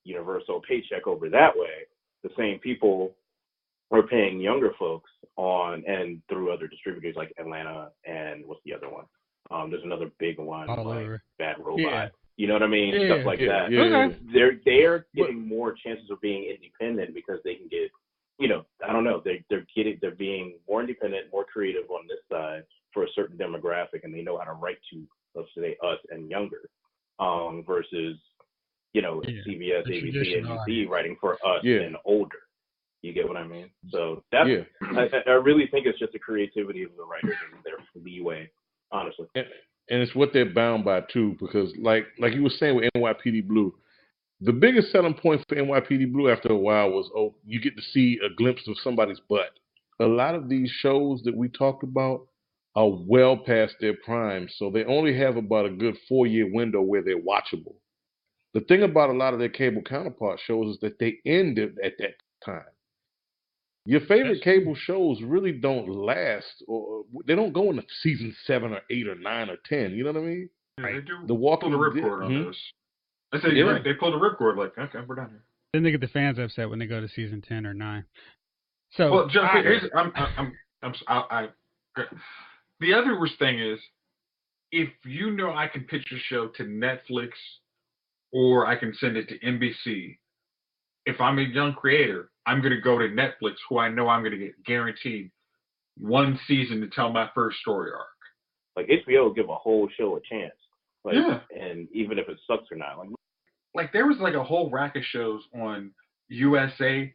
S5: Universal paycheck over that way. The same people are paying younger folks on and through other distributors like Atlanta and what's the other one? There's another big one like Bad Robot.
S1: Yeah.
S5: You know what I mean? Stuff like that.
S1: Okay.
S5: They're getting more chances of being independent because they can get, I don't know, they're being more independent, more creative on this side for a certain demographic, and they know how to write to, let's say, us and younger, versus, CBS, ABC, NBC writing for us and older. You get what I mean? So that's, I really think it's just the creativity of the writers and their leeway, honestly.
S4: And it's what they're bound by too, because like you were saying with NYPD Blue, the biggest selling point for NYPD Blue after a while was, you get to see a glimpse of somebody's butt. A lot of these shows that we talked about are well past their prime, so they only have about a good 4-year window where they're watchable. The thing about a lot of their cable counterpart shows is that they ended at that time. Your favorite cable shows really don't last, or they don't go into season 7 or 8 or 9 or 10. You know what I mean?
S2: Yeah, they do
S4: The Walking
S2: pull the ripcord on those. I said, you're right. They pull the ripcord like, okay, we're done here.
S1: Then they get the fans upset when they go to season 10 or 9. So,
S2: well, Joe, the other worst thing is, if you know I can pitch a show to Netflix or I can send it to NBC, if I'm a young creator, I'm going to go to Netflix, who I know I'm going to get guaranteed one season to tell my first story arc.
S5: Like HBO will give a whole show a chance. Like,
S2: yeah.
S5: And even if it sucks or not.
S2: Like there was like a whole rack of shows on USA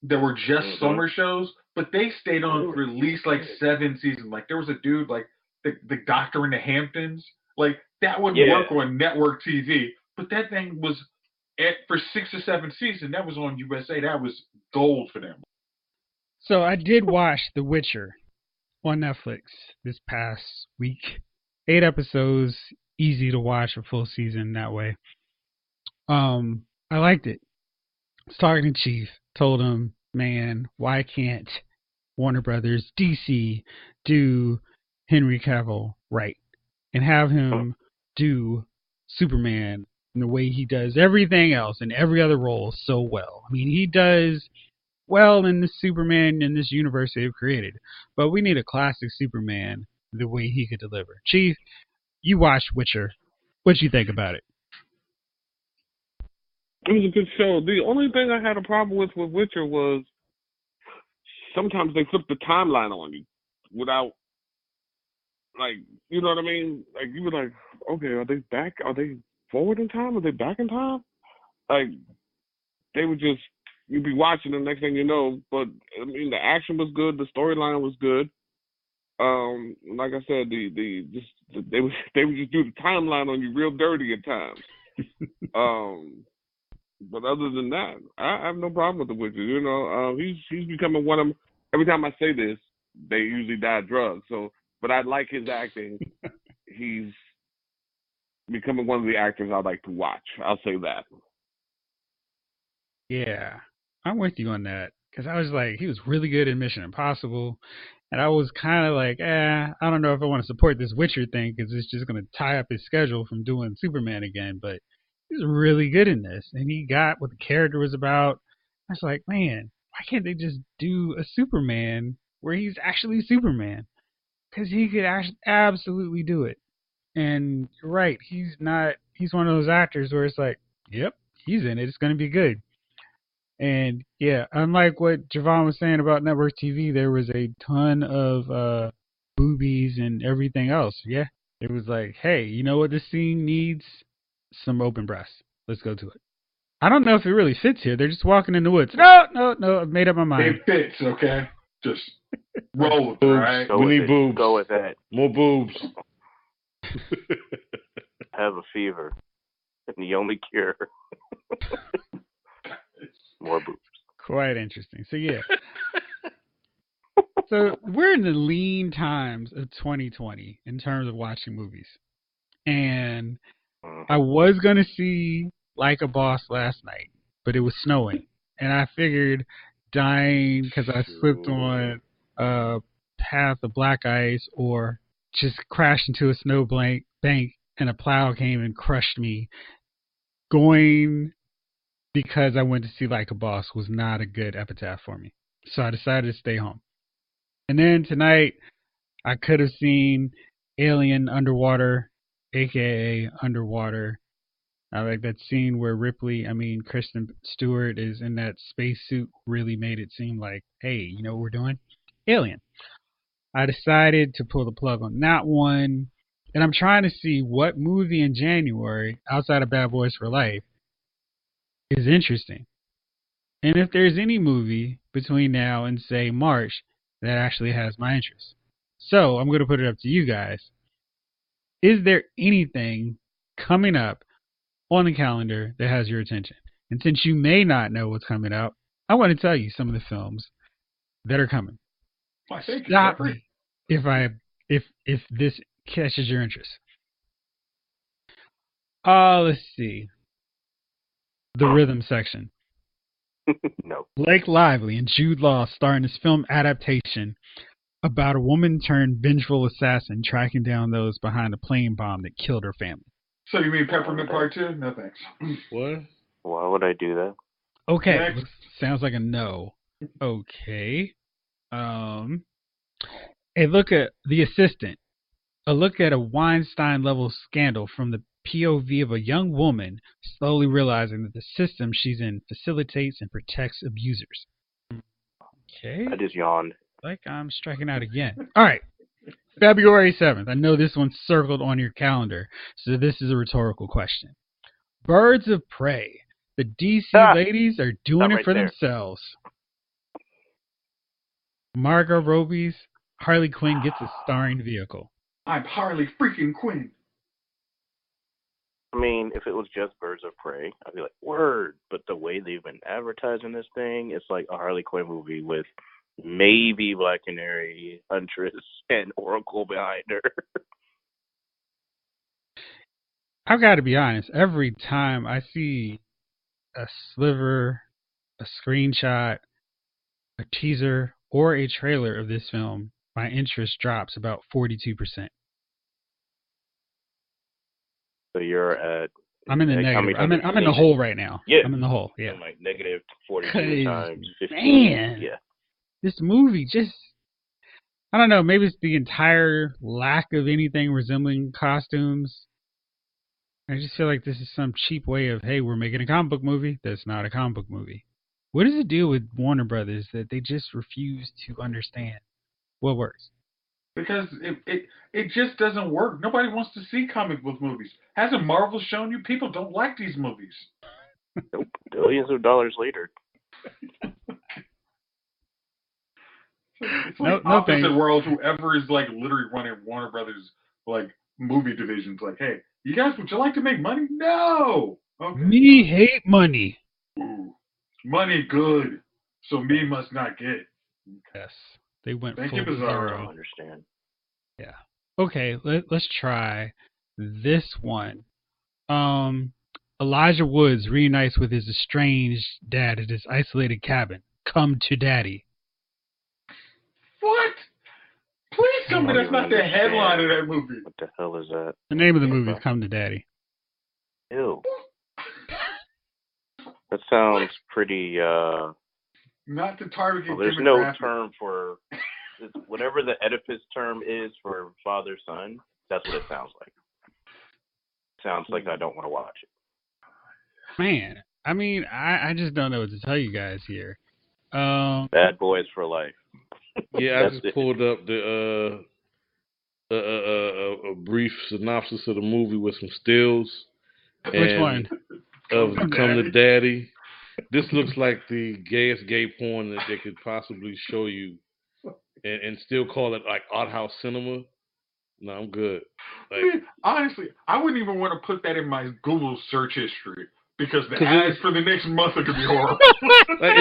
S2: that were just summer shows, but they stayed on for at least like 7 seasons. Like there was a dude like the Doctor in the Hamptons. Like that wouldn't work on network TV, but that thing was for 6 or 7 seasons. That was on USA. That was gold for them.
S1: So I did watch The Witcher on Netflix this past week. 8 episodes, easy to watch a full season that way. I liked it. I was talking to Chief, told him, man, why can't Warner Brothers, DC, do Henry Cavill right and have him do Superman in the way he does everything else in every other role so well. I mean, he does well in the Superman in this universe they've created, but we need a classic Superman the way he could deliver. Chief, you watched Witcher. What you think about it?
S3: It was a good show. The only thing I had a problem with Witcher was sometimes they flip the timeline on you without, like, you know what I mean? Like, you were like, okay, are they back? Are they forward in time? Are they back in time? Like, they would just, you'd be watching the next thing you know, but, I mean, the action was good. The storyline was good. Like I said, they would just do the timeline on you real dirty at times. But other than that, I have no problem with The Witcher. You know, he's becoming one of them. Every time I say this, they usually die of drugs. So, but I like his acting. He's becoming one of the actors I like to watch. I'll say that.
S1: Yeah, I'm with you on that. Because I was like, he was really good in Mission Impossible. And I was kind of like, I don't know if I want to support this Witcher thing because it's just going to tie up his schedule from doing Superman again. But he was really good in this. And he got what the character was about. I was like, man, why can't they just do a Superman where he's actually Superman? Because he could absolutely do it. And you're right, he's one of those actors where it's like, yep, he's in it. It's going to be good. And yeah, unlike what Javon was saying about network TV, there was a ton of boobies and everything else. Yeah, it was like, hey, you know what this scene needs? Some open breasts. Let's go to it. I don't know if it really fits here. They're just walking in the woods. No, I've made up my mind.
S2: It fits, okay? Just roll with it, right?
S4: We need boobs.
S5: Go with that.
S4: More boobs.
S5: Have a fever. And the only cure. More boobs.
S1: Quite interesting. So yeah. So we're in the lean times of 2020 in terms of watching movies. And I was going to see Like a Boss last night, but it was snowing. And I figured dying because I slipped on a path of black ice or just crashed into a snow bank and a plow came and crushed me. Going because I went to see Like a Boss was not a good epitaph for me. So I decided to stay home. And then tonight, I could have seen Alien Underwater, a.k.a. Underwater. I like that scene where Kristen Stewart is in that spacesuit, really made it seem like, hey, you know what we're doing? Alien. I decided to pull the plug on that one. And I'm trying to see what movie in January, outside of Bad Boys for Life, is interesting. And if there's any movie between now and, say, March that actually has my interest. So I'm going to put it up to you guys. Is there anything coming up on the calendar that has your attention? And since you may not know what's coming up, I want to tell you some of the films that are coming. Stop me if this catches your interest. Let's see. The rhythm section.
S5: No.
S1: Blake Lively and Jude Law star in this film adaptation about a woman turned vengeful assassin tracking down those behind a plane bomb that killed her family.
S2: So you mean Peppermint Part 2? No thanks.
S4: What?
S5: Why would I do that?
S1: Okay,
S2: Next.
S1: sounds like a no. Okay. A look at The Assistant. A look at a Weinstein-level scandal from the POV of a young woman slowly realizing that the system she's in facilitates and protects abusers. Okay.
S5: I just yawned.
S1: Like I'm striking out again. All right. February 7th. I know this one's circled on your calendar, so this is a rhetorical question. Birds of Prey. The DC ladies are doing it for themselves. Margot Robbie's Harley Quinn gets a starring vehicle.
S2: I'm Harley freaking Quinn.
S5: I mean, if it was just Birds of Prey, I'd be like, word. But the way they've been advertising this thing, it's like a Harley Quinn movie with maybe Black Canary, Huntress, and Oracle behind her.
S1: I've got to be honest. Every time I see a sliver, a screenshot, a teaser, or a trailer of this film, my interest drops about 42%.
S5: So you're at...
S1: I'm in the negative. I'm in the hole right now.
S5: Yeah.
S1: I'm in the hole. Yeah.
S5: I'm like negative 42 times 15.
S1: Man,
S5: yeah.
S1: This movie just... I don't know. Maybe it's the entire lack of anything resembling costumes. I just feel like this is some cheap way of, hey, we're making a comic book movie that's not a comic book movie. What is the deal with Warner Brothers that they just refuse to understand what works?
S2: Because it just doesn't work. Nobody wants to see comic book movies. Hasn't Marvel shown you? People don't like these movies.
S5: Nope. Billions of dollars later.
S2: It's like opposite world. Whoever is like literally running Warner Brothers like movie divisions, like, hey, you guys, would you like to make money? No. Okay.
S1: Me hate money.
S2: Ooh. Money good, so me must not get.
S1: Yes, they went
S2: Thank
S1: full
S2: you, Bizarro.
S5: I don't understand.
S1: Yeah. Okay, let's try this one. Elijah Woods reunites with his estranged dad at his isolated cabin. Come to Daddy.
S2: What? Please tell me that's not the headline of that movie.
S5: What the hell is that?
S1: The name of the movie is Come to Daddy.
S5: Ew. That sounds pretty,
S2: Not the target.
S5: well, there's no term for, whatever the Oedipus term is for father-son, that's what it sounds like. Sounds like I don't want to watch it.
S1: Man, I mean, I just don't know what to tell you guys here.
S5: Bad Boys for Life.
S4: Yeah, I just pulled up the a brief synopsis of the movie with some stills.
S1: Which one?
S4: Of Come to Daddy. This looks like the gayest gay porn that they could possibly show you, and still call it like art house cinema. No, I'm good. Like,
S2: I mean, honestly, I wouldn't even want to put that in my Google search history because the ads for the next month are going to be horrible.
S4: Like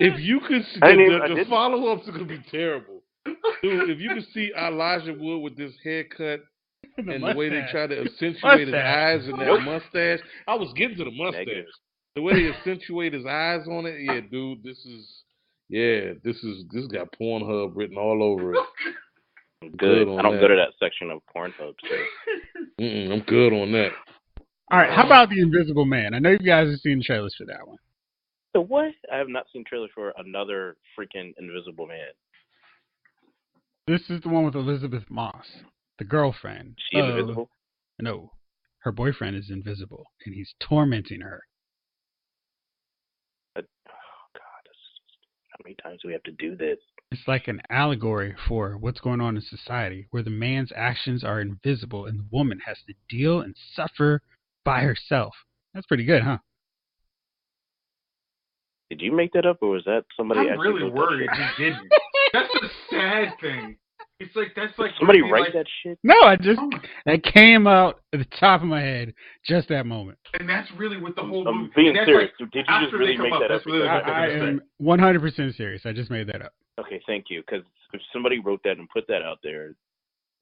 S4: if you could see, the follow-ups are going to be terrible. Dude, if you could see Elijah Wood with this haircut and the way they try to accentuate his eyes and that mustache. I was getting to the mustache. Negative. The way they accentuate his eyes on it, yeah, dude, this got Pornhub written all over it.
S5: Good. I don't go to that section of Pornhub, so.
S4: I'm good on that.
S1: All right, how about The Invisible Man? I know you guys have seen trailers for that one.
S5: So what? I have not seen trailers for another freaking Invisible Man.
S1: This is the one with Elizabeth Moss, the girlfriend.
S5: She invisible?
S1: No, her boyfriend is invisible, and he's tormenting her.
S5: Oh, God. How many times do we have to do this?
S1: It's like an allegory for what's going on in society, where the man's actions are invisible and the woman has to deal and suffer by herself. That's pretty good, huh?
S5: Did you make that up, or was that somebody?
S2: I'm really worried he didn't. That's the sad thing. It's like that's like
S5: did somebody write that shit.
S1: No, that came out at the top of my head just that moment.
S2: And that's really what the whole movie.
S5: I'm being serious.
S2: Like,
S5: did you just really make that up?
S2: Really
S1: I am 100% serious. I just made that up.
S5: Okay, thank you. Because if somebody wrote that and put that out there,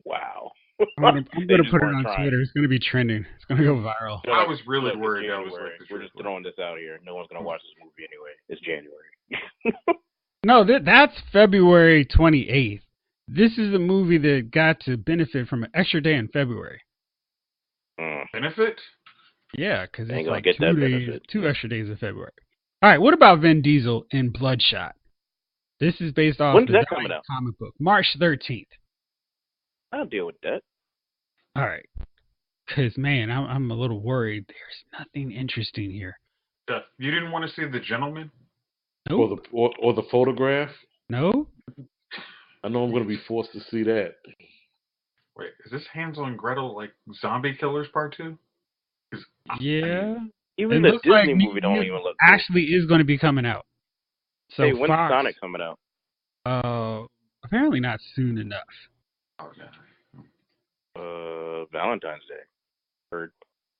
S5: wow.
S1: I'm gonna put it on Twitter. It's gonna be trending. It's gonna go viral.
S2: I was really worried that was like
S5: we're just throwing this out here. No one's gonna watch this movie anyway. It's January.
S1: No, that's February 28th. This is a movie that got to benefit from an extra day in February.
S2: Benefit?
S1: Yeah, because it's like
S5: get
S1: two extra days in February. All right, what about Vin Diesel in Bloodshot? This is based off the comic book, March 13th.
S5: I'll deal with that.
S1: All right, because man, I'm a little worried. There's nothing interesting here.
S2: You didn't want to see The Gentleman?
S1: Nope.
S4: Or the Photograph?
S1: No.
S4: I know I'm going to be forced to see that.
S2: Wait, is this Hansel and Gretel like Zombie Killers Part 2?
S1: Yeah.
S5: Even the Disney movie don't even look
S1: actually is going to be coming out. So
S5: hey, when's Sonic coming out?
S1: Apparently not soon enough.
S2: Oh no.
S5: Valentine's Day. Heard.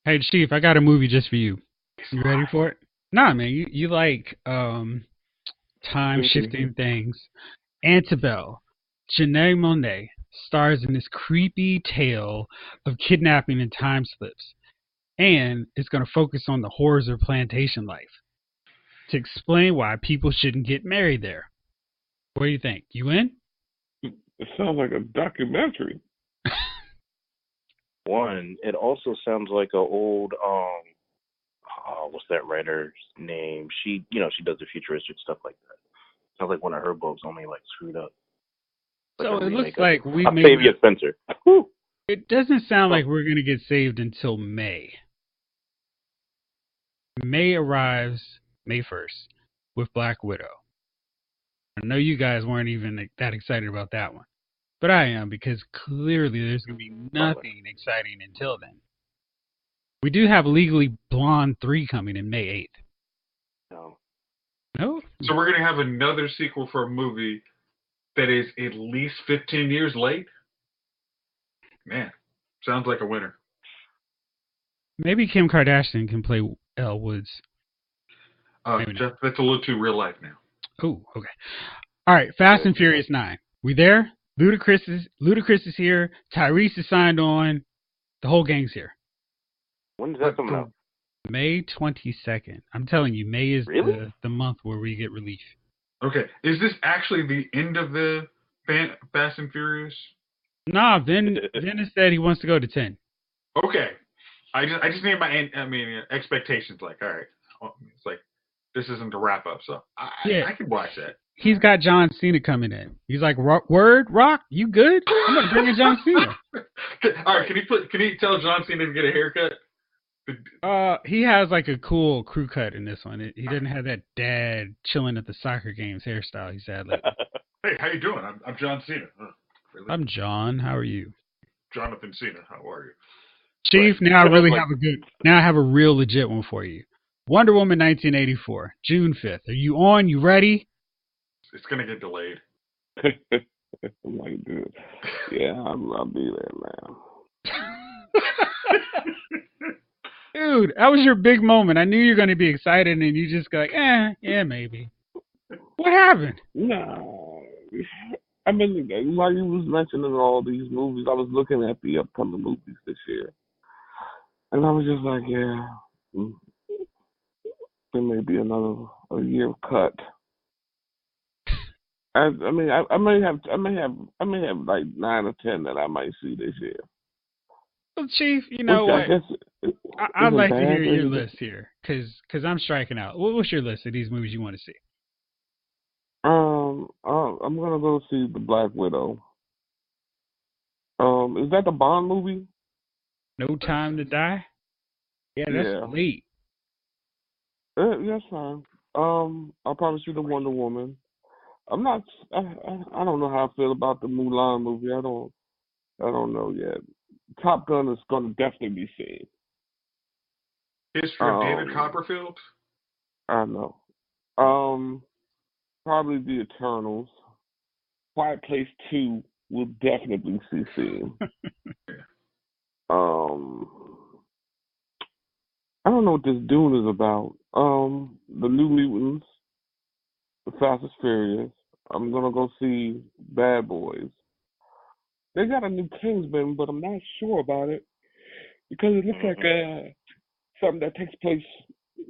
S1: Hey Chief, I got a movie just for you. You ready for it? Nah, man, you like time shifting things. Antebellum, Janelle Monáe stars in this creepy tale of kidnapping and time slips. And it's going to focus on the horrors of plantation life to explain why people shouldn't get married there. What do you think? You in?
S3: It sounds like a documentary.
S5: One, it also sounds like a old what's that writer's name? She does the futuristic stuff like that. Sounds like one of her books, only like screwed up.
S1: Like so it looks like we
S5: Octavia Spencer.
S1: It doesn't sound like we're going to get saved until May. May arrives May 1st with Black Widow. I know you guys weren't even that excited about that one. But I am, because clearly there's going to be nothing exciting until then. We do have Legally Blonde 3 coming in May 8th. No?
S2: So we're going to have another sequel for a movie that is at least 15 years late? Man, sounds like a winner.
S1: Maybe Kim Kardashian can play Elle Woods.
S2: Jeff, that's a little too real life now.
S1: Oh, okay. All right, Fast and Furious 9. We there? Ludacris is here. Tyrese is signed on. The whole gang's here.
S5: When does that come out?
S1: May 22nd. I'm telling you, May is the month where we get relief.
S2: Okay. Is this actually the end of the Fast and Furious?
S1: Nah, Vin has said he wants to go to 10.
S2: Okay. I just need my expectations. Like, all right, it's like this isn't the wrap up, so I can watch that.
S1: He's got John Cena coming in. He's like, "Word, Rock, you good? I'm gonna bring in John Cena."
S2: All right, can he tell John Cena to get a haircut?
S1: He has like a cool crew cut in this one. He doesn't have that dad chilling at the soccer games hairstyle he's had lately.
S2: Hey, how you doing? I'm John Cena.
S1: Really? I'm John. How are you?
S2: Jonathan Cena. How are you?
S1: Chief, now I have a real legit one for you. Wonder Woman 1984, June 5th. Are you on? You ready?
S2: It's going to get delayed.
S3: I'm like, dude. Yeah, I'll be there, man.
S1: Dude, that was your big moment. I knew you were going to be excited, and you just go like, yeah, maybe. What happened?
S3: No. I mean, while you was mentioning all these movies, I was looking at the upcoming movies this year. And I was just like, yeah, there may be another year cut. I may have like 9 or 10 that I might see this year.
S1: Well, Chief, you know what? I'd like to hear your list here, because I'm striking out. What's your list of these movies you want to see?
S3: I'm gonna go see the Black Widow. Is that the Bond movie?
S1: No Time to Die? Yeah, that's late.
S3: That's fine. I'll probably see the Wonder Woman. I don't know how I feel about the Mulan movie. I don't know yet. Top Gun is gonna definitely be seen.
S2: History of David Copperfield?
S3: I know. Probably The Eternals. Quiet Place 2 will definitely see seen. I don't know what this Dune is about. The New Mutants, The Fast and Furious. I'm gonna go see Bad Boys. they got a new Kingsman, but I'm not sure about it because it looks like something that takes place.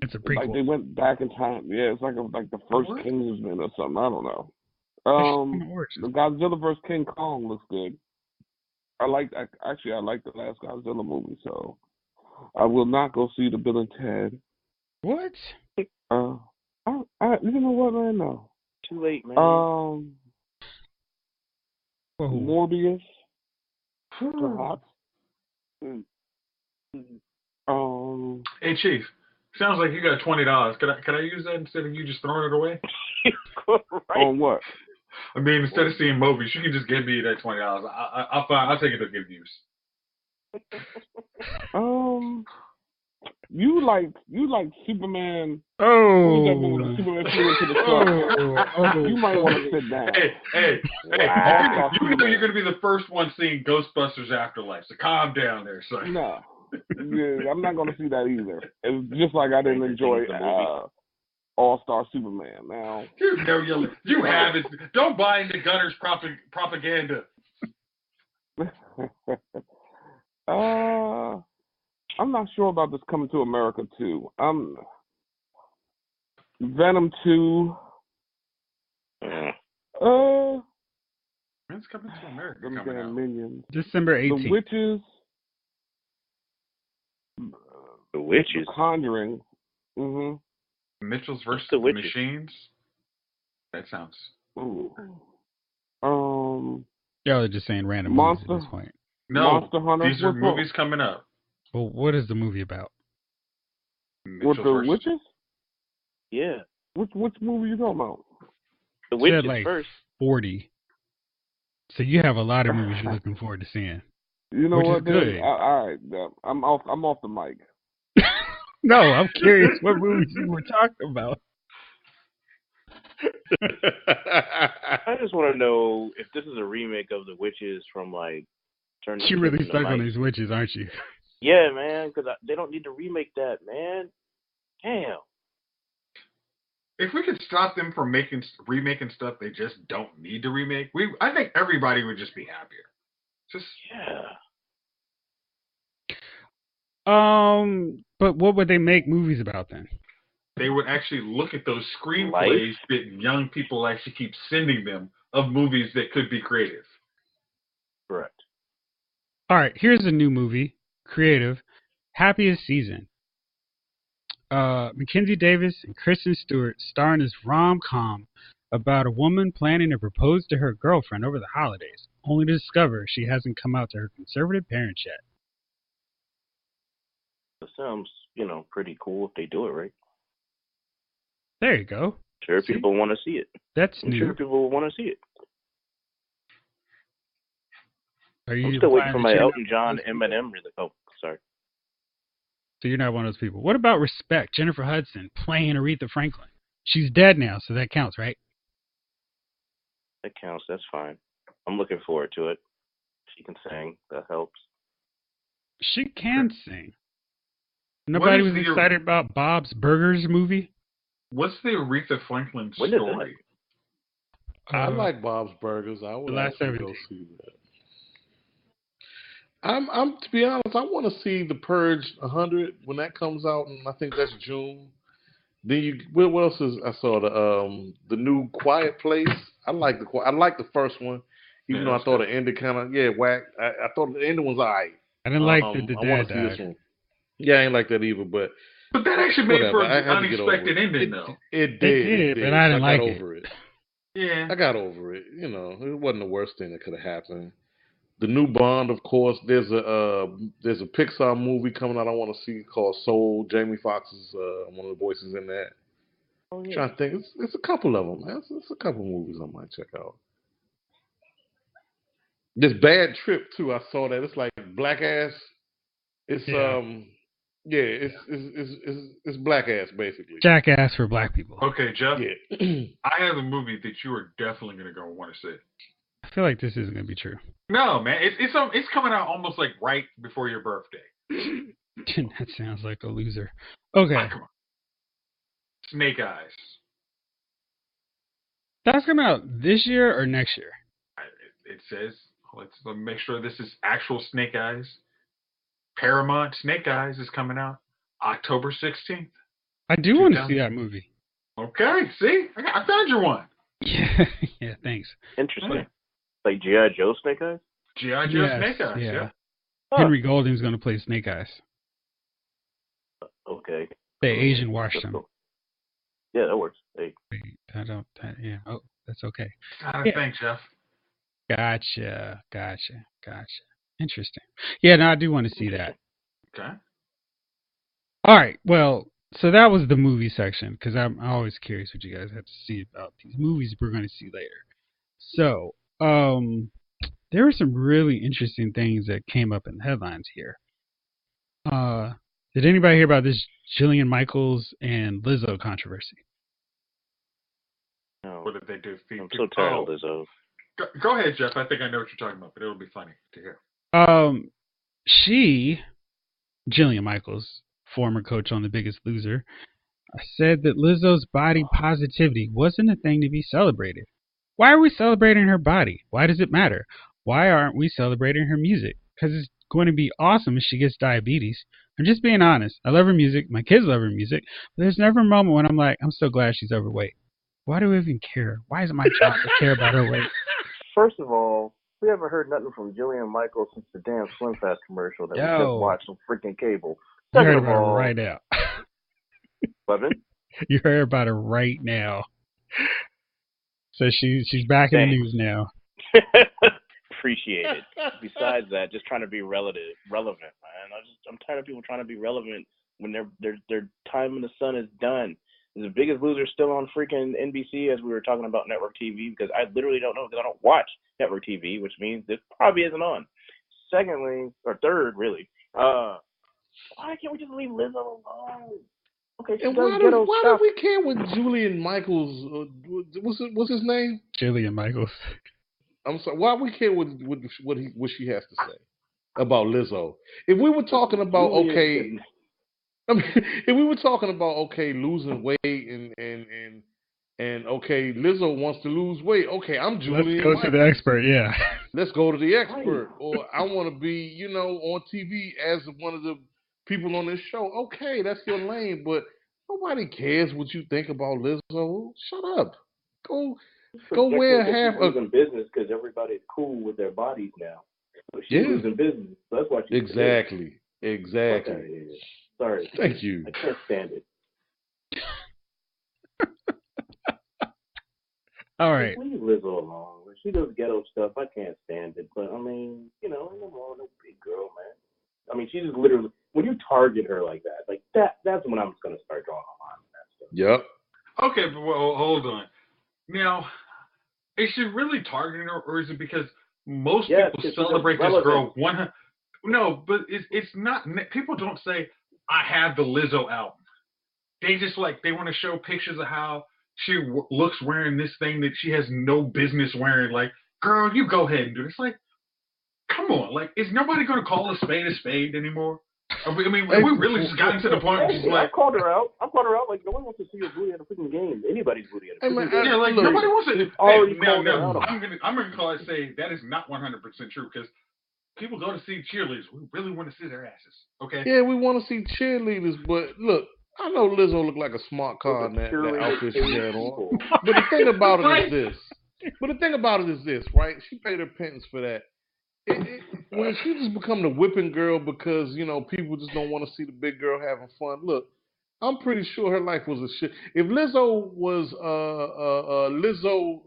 S1: It's a prequel.
S3: Like they went back in time. Yeah, it's like the first Kingsman or something. I don't know. The Godzilla vs. King Kong looks good. I like the last Godzilla movie, so I will not go see the Bill and Ted.
S1: What?
S3: You know what, man? No.
S5: Too late, man.
S3: Morbius, perhaps.
S2: Hey, Chief. Sounds like you got $20. Can I use that instead of you just throwing it away?
S5: Right.
S3: On what?
S2: I mean, instead of seeing movies, you can just give me that $20. I'll take it to good use.
S3: You like Superman?
S1: Oh,
S3: that movie? Superman flew into the sun. You might want to sit down.
S2: Hey!
S3: Wow.
S2: You're gonna be the first one seeing Ghostbusters Afterlife. So calm down there, son.
S3: No, yeah, I'm not gonna see that either. It's just like I didn't enjoy All-Star Superman. Now
S2: you have it. Don't buy into Gunner's propaganda.
S3: I'm not sure about this coming to America too. Venom 2.
S2: When's coming to America?
S3: Them damn Minions.
S1: December 18th.
S3: The Witches.
S5: The Witches.
S3: The Conjuring.
S2: Mitchell's versus the Machines. That sounds.
S3: Ooh.
S1: Y'all are just saying random movies at this point.
S2: No,
S3: Monster Hunter.
S2: These are movies coming up.
S1: Well, what is the movie about?
S3: With the Witches?
S5: Yeah.
S3: Which movie you talking about?
S5: The Witches
S1: like
S5: first.
S1: 40. So you have a lot of movies you're looking forward to seeing.
S3: You know
S1: which
S3: what?
S1: Is good.
S3: All right, I'm off the mic.
S1: No, I'm curious what movies you were talking about.
S5: I just want to know if this is a remake of The Witches from like.
S1: You're really stuck on these witches, aren't you?
S5: Yeah, man, because they don't need to remake that, man. Damn.
S2: If we could stop them from remaking stuff they just don't need to remake, I think everybody would just be happier.
S1: But what would they make movies about then?
S2: They would actually look at those screenplays that young people actually keep sending them of movies that could be creative.
S5: Correct.
S1: All right, here's a new movie, creative, Happiest Season. Mackenzie Davis and Kristen Stewart star in this rom-com about a woman planning to propose to her girlfriend over the holidays, only to discover she hasn't come out to her conservative parents yet.
S5: That sounds, pretty cool if they do it right.
S1: There you go.
S5: Sure, people want to see it.
S1: That's new.
S5: Sure, people want to see it.
S1: I'm
S5: still waiting for my Elton John Eminem. Oh, sorry.
S1: So you're not one of those people. What about Respect? Jennifer Hudson playing Aretha Franklin. She's dead now, so that counts, right?
S5: That counts. That's fine. I'm looking forward to it. She can sing. That helps.
S1: She can sing. Nobody was excited about Bob's Burgers movie?
S2: What's the Aretha Franklin story?
S4: I like Bob's Burgers. I would actually go see that. I'm to be honest, I want to see The Purge 100 when that comes out, and I think that's June. Then what else is I saw the new Quiet Place. I like the first one, even though I thought the ending kind of whack. I thought the ending was alright.
S1: I didn't like the dad
S4: I want to see this one. Yeah, I ain't like that either, but
S2: that actually made for an unexpected ending, though.
S4: It did,
S1: but I didn't like
S4: it. Over it.
S2: Yeah,
S4: I got over it. It wasn't the worst thing that could have happened. The new Bond, of course. There's a Pixar movie coming out I want to see called Soul. Jamie Foxx is one of the voices in that.
S5: Oh, yeah.
S4: I'm trying to think. It's a couple of them, man. It's a couple movies I might check out. This Bad Trip too. I saw that. It's like Black Ass. It's it's Black Ass basically.
S1: Jackass for black people.
S2: Okay, Jeff.
S4: Yeah.
S2: I have a movie that you are definitely going to go want to see.
S1: I feel like this isn't going to be true.
S2: No, man. It's coming out almost like right before your birthday.
S1: That sounds like a loser. Okay.
S2: Come on. Snake Eyes.
S1: That's coming out this year or next year?
S2: It says let's make sure this is actual Snake Eyes. Paramount Snake Eyes is coming out October 16th.
S1: I do want to see that movie.
S2: Okay, see? I found you one.
S1: Yeah, thanks.
S5: Interesting. Yeah. Like G.I. Joe Snake Eyes?
S2: G.I. Joe Snake Eyes, yeah.
S1: Henry Golding's going to play Snake Eyes.
S5: Okay.
S1: They Asian washed him.
S5: Cool. Yeah, that works. Hey.
S1: Yeah. Oh, that's okay.
S2: Thanks, Jeff.
S1: Gotcha. Interesting. Yeah, no, I do want to see that.
S2: Okay.
S1: All right. Well, so that was the movie section, because I'm always curious what you guys have to see about these movies we're going to see later. So, there were some really interesting things that came up in the headlines here. Did anybody hear about this Jillian Michaels and Lizzo controversy?
S5: No.
S2: What did they do?
S5: I'm so tired of Lizzo.
S2: Go ahead, Jeff. I think I know what you're talking about, but it'll be funny to hear.
S1: Jillian Michaels, former coach on The Biggest Loser, said that Lizzo's body positivity wasn't a thing to be celebrated. Why are we celebrating her body? Why does it matter? Why aren't we celebrating her music? Because it's going to be awesome if she gets diabetes. I'm just being honest. I love her music. My kids love her music. But there's never a moment when I'm like, I'm so glad she's overweight. Why do we even care? Why is it my job to care about her weight?
S5: First of all, we haven't heard nothing from Jillian Michaels since the damn Slim Fast commercial that we just watched on freaking cable.
S1: You heard about her right now.
S5: Pardon?
S1: You heard about her right now. So she's back in the news now.
S5: Appreciate it. Besides that, just trying to be relevant, man. I'm tired of people trying to be relevant when their time in the sun is done. The Biggest Loser still on freaking NBC, as we were talking about network TV, because I literally don't know, because I don't watch network TV, which means this probably isn't on. Secondly, or third, really, why can't we just leave Lizzo alone? Okay,
S4: and why do we care what Julian Michaels? What's his name?
S1: Jillian Michaels.
S4: I'm sorry. Why we care what she has to say about Lizzo? If we were talking about losing weight and okay, Lizzo wants to lose weight. Okay, I'm Julian.
S1: Let's go to the expert. Yeah.
S4: Let's go to the expert. Or I want to be, on TV as one of the people on this show. Okay, that's your lane, but nobody cares what you think about Lizzo. Shut up. Go wear half of
S5: business because everybody's cool with their bodies now. So she's losing business. So that's what
S4: Exactly.
S5: Okay, sorry.
S4: Thank you.
S5: I can't stand it.
S1: All right.
S5: Leave Lizzo alone. When she does ghetto stuff, I can't stand it. But I mean, no big girl, man. I mean, she's just literally, when you target her like that, that's when I'm just gonna start drawing a line on that stuff.
S4: Yep.
S2: Okay, but hold on. Now, is she really targeting her, or is it because most people celebrate this girl? No, but it's not. People don't say, I have the Lizzo album. They just they want to show pictures of how she looks wearing this thing that she has no business wearing. Like, girl, you go ahead and do it. It's like, come on. Is nobody going to call a spade anymore? I mean, we really just gotten to the point where she's like...
S5: I called her out. No one wants to see your booty at a freaking game. Anybody's booty at a freaking game.
S2: Yeah, nobody wants to... I'm going to call it say that is not 100% true, because people go to see cheerleaders. We really want to see their asses, okay?
S4: Yeah, we want to see cheerleaders, but look, I know Lizzo looked like a smart car in that outfit she had on. But the thing about it is this, right? She paid her penance for that. When she just become the whipping girl because, people just don't want to see the big girl having fun. Look, I'm pretty sure her life was a shit. If Lizzo was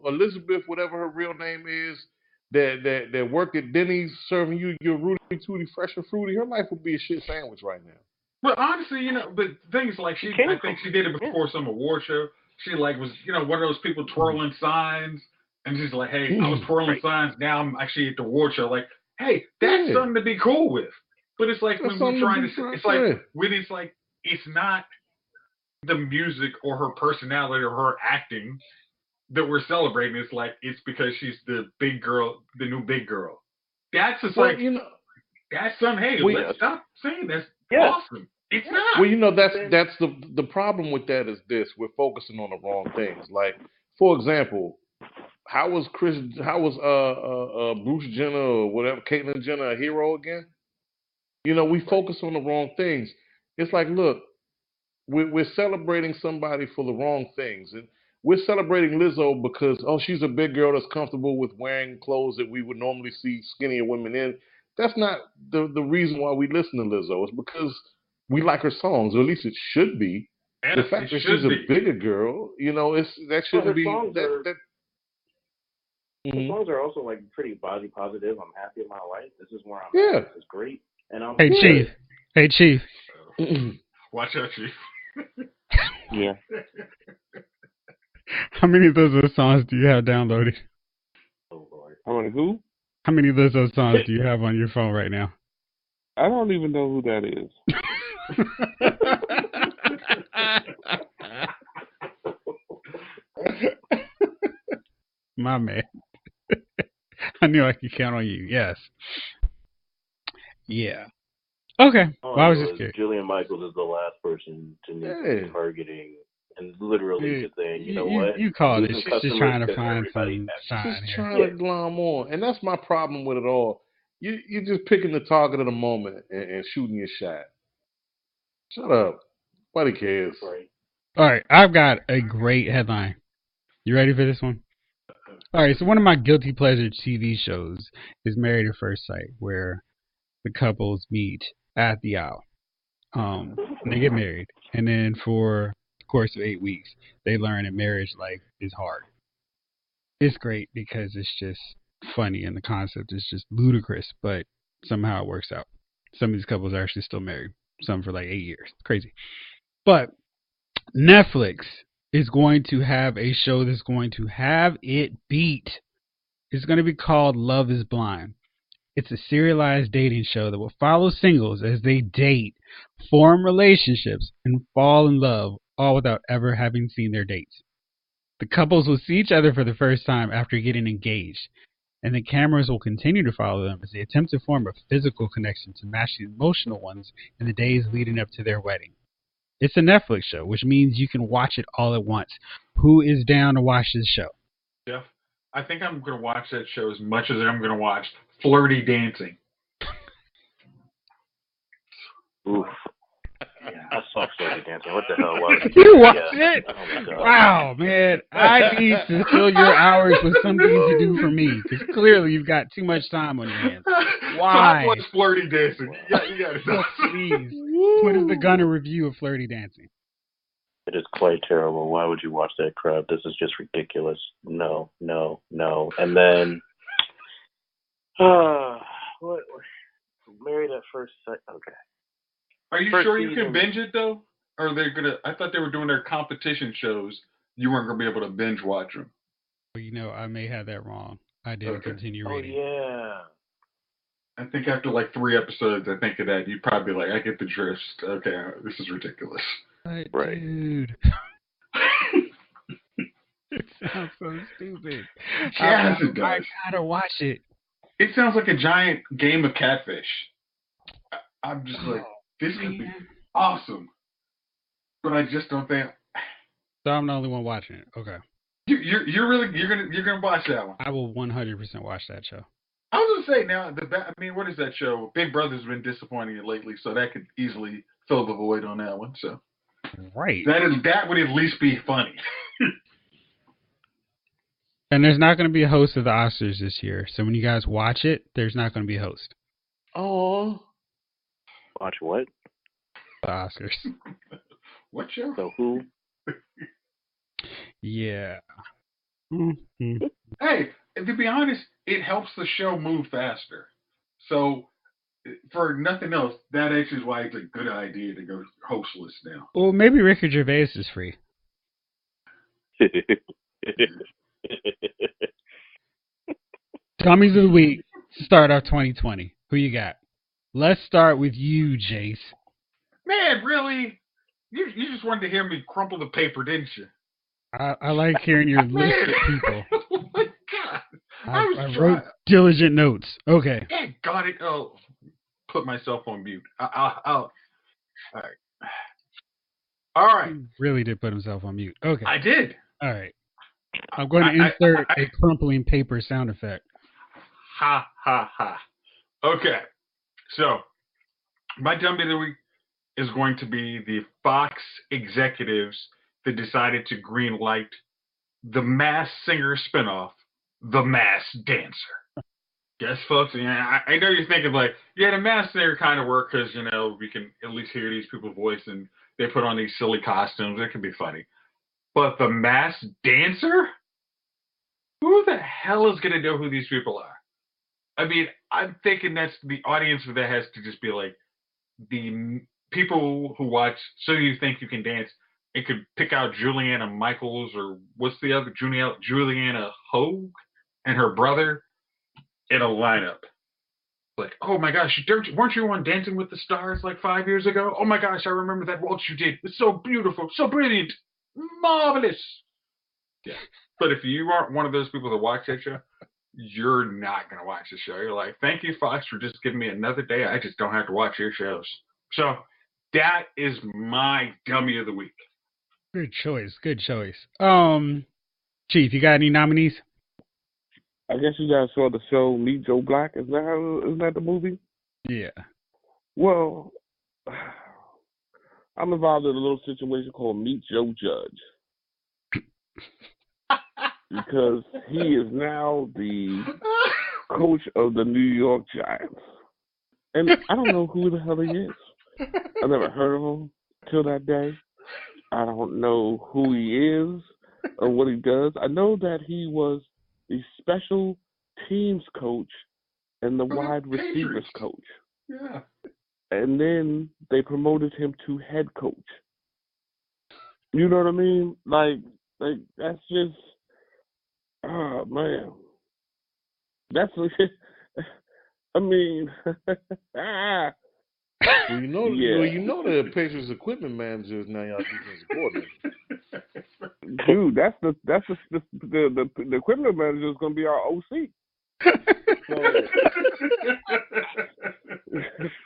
S4: Elizabeth, whatever her real name is, that work at Denny's serving you your Rudy Tooty Fresh and Fruity, her life would be a shit sandwich right now.
S2: But honestly, but things like I think she did it before some award show. She was, one of those people twirling signs. And she's like, hey, I was twirling signs. Now I'm actually at the award show. Like, hey, that's something to be cool with. But it's like when we're trying to, it's not the music or her personality or her acting that we're celebrating. It's it's because she's the big girl, the new big girl. That's just that's something. Hey, let's stop saying that's awesome. It's not.
S4: Well, that's the problem with that is this: we're focusing on the wrong things. Like, for example, how was Bruce Jenner or whatever, Caitlyn Jenner a hero again? We focus on the wrong things. It's like, look, we're celebrating somebody for the wrong things. And we're celebrating Lizzo because, oh, she's a big girl that's comfortable with wearing clothes that we would normally see skinnier women in. That's not the reason why we listen to Lizzo. It's because we like her songs, or at least it should be.
S2: And
S4: the fact that she's a bigger girl, that shouldn't be. Her
S5: songs are also like pretty body positive. I'm happy in my life. This is where I'm at. This is great. And I'm
S1: Hey, Chief.
S2: Watch out, Chief.
S5: Yeah.
S1: How many of those songs do you have downloaded?
S5: Oh, Lord.
S3: How many who?
S1: How many of those songs do you have on your phone right now?
S3: I don't even know who that is.
S1: My man. I knew I could count on you. Yes. Yeah. Okay. Well, I was just curious.
S5: Julian Michaels is the last person to need targeting and literally just saying, you know what?
S1: You called it. She's just trying to find some shine.
S4: She's trying to glom on. And that's my problem with it all. You're just picking the target of the moment and shooting your shot. Shut up. Nobody cares.
S5: Right.
S1: All right. I've got a great headline. You ready for this one? All right. So one of my guilty pleasure TV shows is Married at First Sight, where the couples meet at the aisle. And they get married. And then for the course of 8 weeks, they learn that marriage life is hard. It's great because it's just funny and the concept is just ludicrous, but somehow it works out. Some of these couples are actually still married. Some for like 8 years. Crazy. But Netflix is going to have a show that's going to have it beat. It's going to be called Love is Blind. It's a serialized dating show that will follow singles as they date, form relationships, and fall in love, all without ever having seen their dates. The couples will see each other for the first time after getting engaged, and the cameras will continue to follow them as they attempt to form a physical connection to match the emotional ones in the days leading up to their wedding. It's a Netflix show, which means you can watch it all at once. Who is down to watch this show?
S2: Jeff, I think I'm going to watch that show as much as I'm going to watch Flirty Dancing.
S5: Oof. Yeah, I saw Flirty Dancing. What the hell was it?
S1: You watched it? Oh, wow, man. I need to fill your hours with something to do for me, because clearly you've got too much time on your hands. Why?
S2: So I watch Flirty Dancing. Yeah, you got it.
S1: Oh, please. What is the Gunner review of Flirty Dancing?
S5: It is quite terrible. Why would you watch that crap? This is just ridiculous. No. And then, what? Married at First Sight. Okay.
S2: Are you sure you can binge it though? Or are they gonna? I thought they were doing their competition shows. You weren't gonna be able to binge watch them.
S1: Well, I may have that wrong. I didn't continue reading.
S5: Oh yeah.
S2: I think after like 3 episodes, I think of that, you'd probably be like, I get the drift. Okay, this is ridiculous.
S1: But,
S5: right.
S1: Dude. It sounds so stupid.
S2: Yes, it does.
S1: I gotta watch it.
S2: It sounds like a giant game of catfish. I'm just like, this could be awesome. But I just don't think.
S1: So I'm the only one watching it. Okay.
S2: You're gonna watch that one.
S1: I will 100% watch that show.
S2: I was gonna say now what is that show? Big Brother's been disappointing lately, so that could easily fill the void on that one. So
S1: right,
S2: that would at least be funny.
S1: And there's not going to be a host of the Oscars this year, so when you guys watch it, there's not going to be a host.
S4: Oh,
S5: watch what?
S1: The Oscars.
S2: What show?
S5: So who?
S1: Yeah. Mm-hmm.
S2: Hey, to be honest, it helps the show move faster. So, for nothing else, that actually is why it's a good idea to go hostless now.
S1: Well, maybe Ricky Gervais is free. Dummies of the Week to start off 2020. Who you got? Let's start with you, Jace.
S2: Man, really? You just wanted to hear me crumple the paper, didn't you?
S1: I like hearing your list of people.
S2: Oh my God.
S1: I wrote diligent notes. Okay.
S2: Yeah, got it. Oh, put myself on mute. All right. All right.
S1: He really did put himself on mute. Okay.
S2: I did.
S1: All right. I'm going to insert a crumpling paper sound effect.
S2: Ha, ha, ha. Okay. So, my dummy of the week is going to be the Fox executives that decided to greenlight the Masked Singer spinoff, The Masked Dancer. Yes, folks. Yeah, I know you're thinking like, yeah, the Masked Singer kind of work because we can at least hear these people's voice and they put on these silly costumes. It can be funny. But the Masked Dancer? Who the hell is gonna know who these people are? I mean, I'm thinking that's the audience for that has to just be like the people who watch So You Think You Can Dance. It could pick out Juliana Michaels or what's the other Juliana Hogue and her brother in a lineup. Like, oh my gosh, weren't you on Dancing with the Stars like 5 years ago? Oh my gosh, I remember that waltz you did. It's so beautiful, so brilliant, marvelous. Yeah. But if you aren't one of those people that watch that show, you're not going to watch the show. You're like, thank you, Fox, for just giving me another day. I just don't have to watch your shows. So that is my dummy of the week.
S1: Good choice. Good choice. Chief, you got any nominees?
S3: I guess you guys saw the show Meet Joe Black. Isn't that the movie?
S1: Yeah.
S3: Well, I'm involved in a little situation called Meet Joe Judge. Because he is now the coach of the New York Giants. And I don't know who the hell he is. I never heard of him till that day. I don't know who he is or what he does. I know that he was the special teams coach and the wide receivers coach.
S2: Yeah.
S3: And then they promoted him to head coach. You know what I mean? Like that's just, oh man. That's, I mean,
S4: Well, you know the Patriots equipment manager is now y'all defensive coordinator.
S3: Dude, that's the equipment manager is gonna be our OC. So,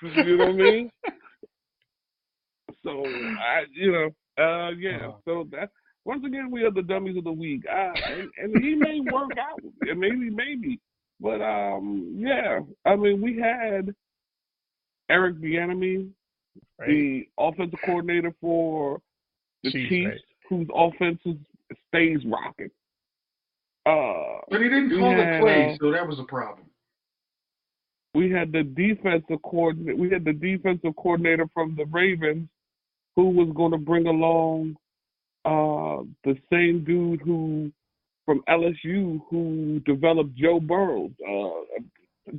S3: you know what I mean? So So that once again we are the dummies of the week. And he may work out, maybe. But yeah. I mean, we had Eric Bieniemy, right, the offensive coordinator for the Chiefs, right, whose offense stays rocking.
S2: But he didn't call the plays, so that was a problem.
S3: We had the defensive coordinator. We had the defensive coordinator from the Ravens, who was going to bring along the same dude from LSU who developed Joe Burrow,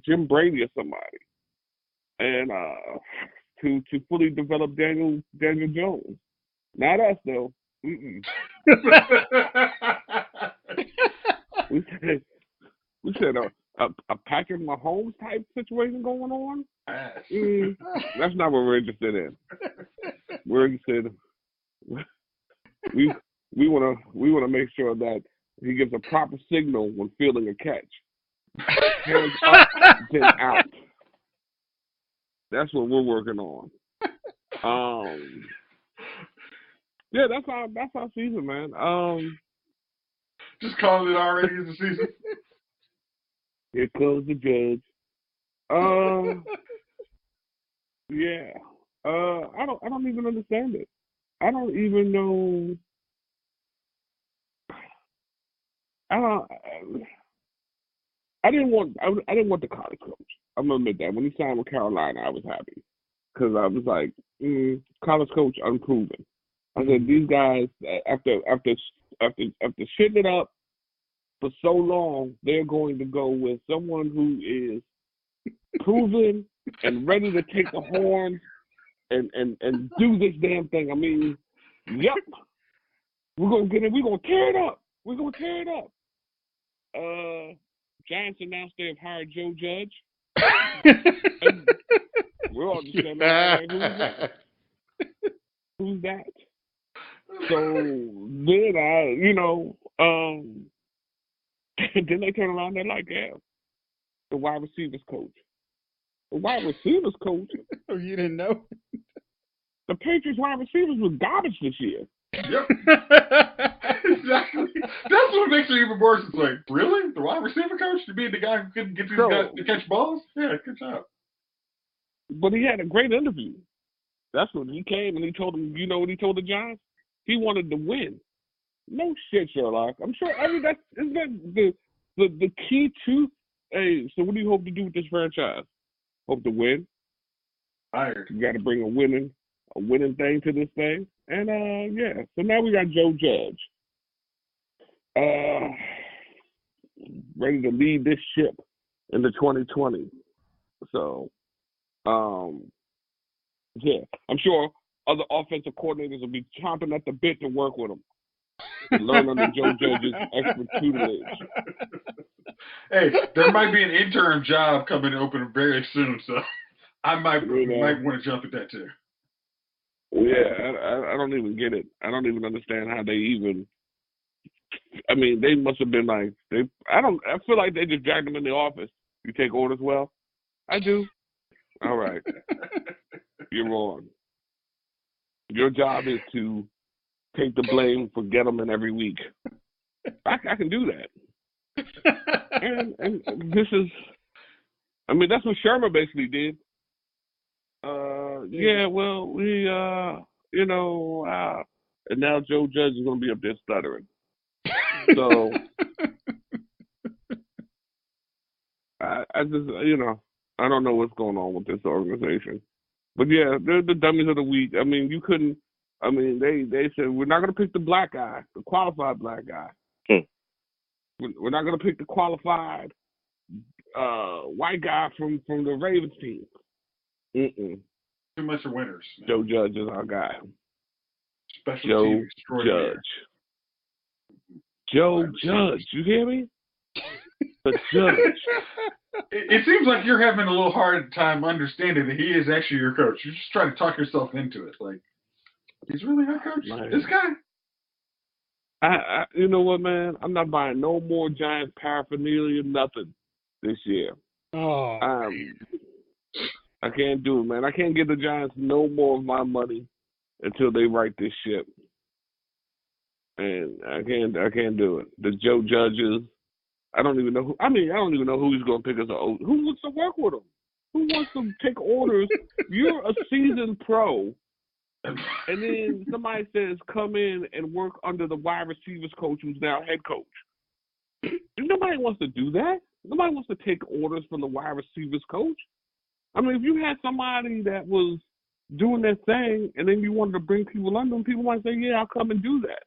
S3: Jim Brady or somebody, and to fully develop Daniel Jones. Not us though. We said a Patrick Mahomes type situation going on. That's not what we're interested in. We're interested. We want to make sure that he gives a proper signal when fielding a catch. Hands up, then out. That's what we're working on. Yeah, that's our season, man.
S2: Just calling it already as a season.
S3: Here comes the judge. Yeah. I don't even understand it. I don't even know. I didn't want the college coach. I'm gonna admit that. When he signed with Carolina, I was happy because I was like, college coach unproven. I said these guys after shitting it up for so long, they're going to go with someone who is proven and ready to take the horn and do this damn thing. I mean, yep, we're gonna get it. We're gonna tear it up. We're gonna tear it up. Giants announced they have hired Joe Judge. We're all just saying, like, who's that? So then then they turn around, they're like, yeah, the wide receivers coach. The wide receivers coach?
S1: Oh, you didn't know?
S3: The Patriots wide receivers was garbage this year.
S2: Yep. Exactly. That's That's what makes it even worse. It's like, really? The wide receiver coach to be the guy who couldn't get these guys to catch balls? Yeah, good job.
S3: But he had a great interview. That's when he came and he told him, you know what he told the Giants? He wanted to win. No shit, Sherlock. I'm sure isn't that the key to so what do you hope to do with this franchise? Hope to win.
S2: Fired.
S3: You gotta bring a winning thing to this thing. And yeah. So now we got Joe Judge. Ready to lead this ship into 2020. So yeah. I'm sure other offensive coordinators will be chomping at the bit to work with him. Learn under Joe Judge's expert tutelage.
S2: Hey, there might be an interim job coming open very soon, so I might want to jump at that too.
S3: Yeah, I don't even get it. I don't even understand how they even. I mean, they must have been like I feel like they just dragged them in the office. You take orders well? I do. All right. You're wrong. Your job is to take the blame for Gettleman every week. I can do that. and this is, I mean, that's what Sherman basically did. Yeah, well, we, and now Joe Judge is going to be up there stuttering. So, I just, I don't know what's going on with this organization. But yeah, they're the dummies of the week. I mean, they said, we're not going to pick the black guy, the qualified black guy. We're not going to pick the qualified white guy from the Ravens team.
S2: Too much of winners. Man.
S3: Joe Judge is our guy.
S2: Special
S3: Joe
S2: team extraordinaire.
S3: Joe Judge. You hear me? The Judge.
S2: It seems like you're having a little hard time understanding that he is actually your coach. You're just trying to talk yourself into it. Like, he's really our coach? This guy?
S3: You know what, man? I'm not buying no more Giants paraphernalia, nothing this year.
S1: Oh,
S3: I can't do it, man. I can't give the Giants no more of my money until they right this ship. And I can't do it. The Joe Judges, I don't even know who he's going to pick as a who wants to work with him? Who wants to take orders? You're a seasoned pro. And then somebody says, come in and work under the wide receivers coach who's now head coach. Nobody wants to do that. Nobody wants to take orders from the wide receivers coach. I mean, if you had somebody that was doing that thing and then you wanted to bring people under them, people might say, yeah, I'll come and do that.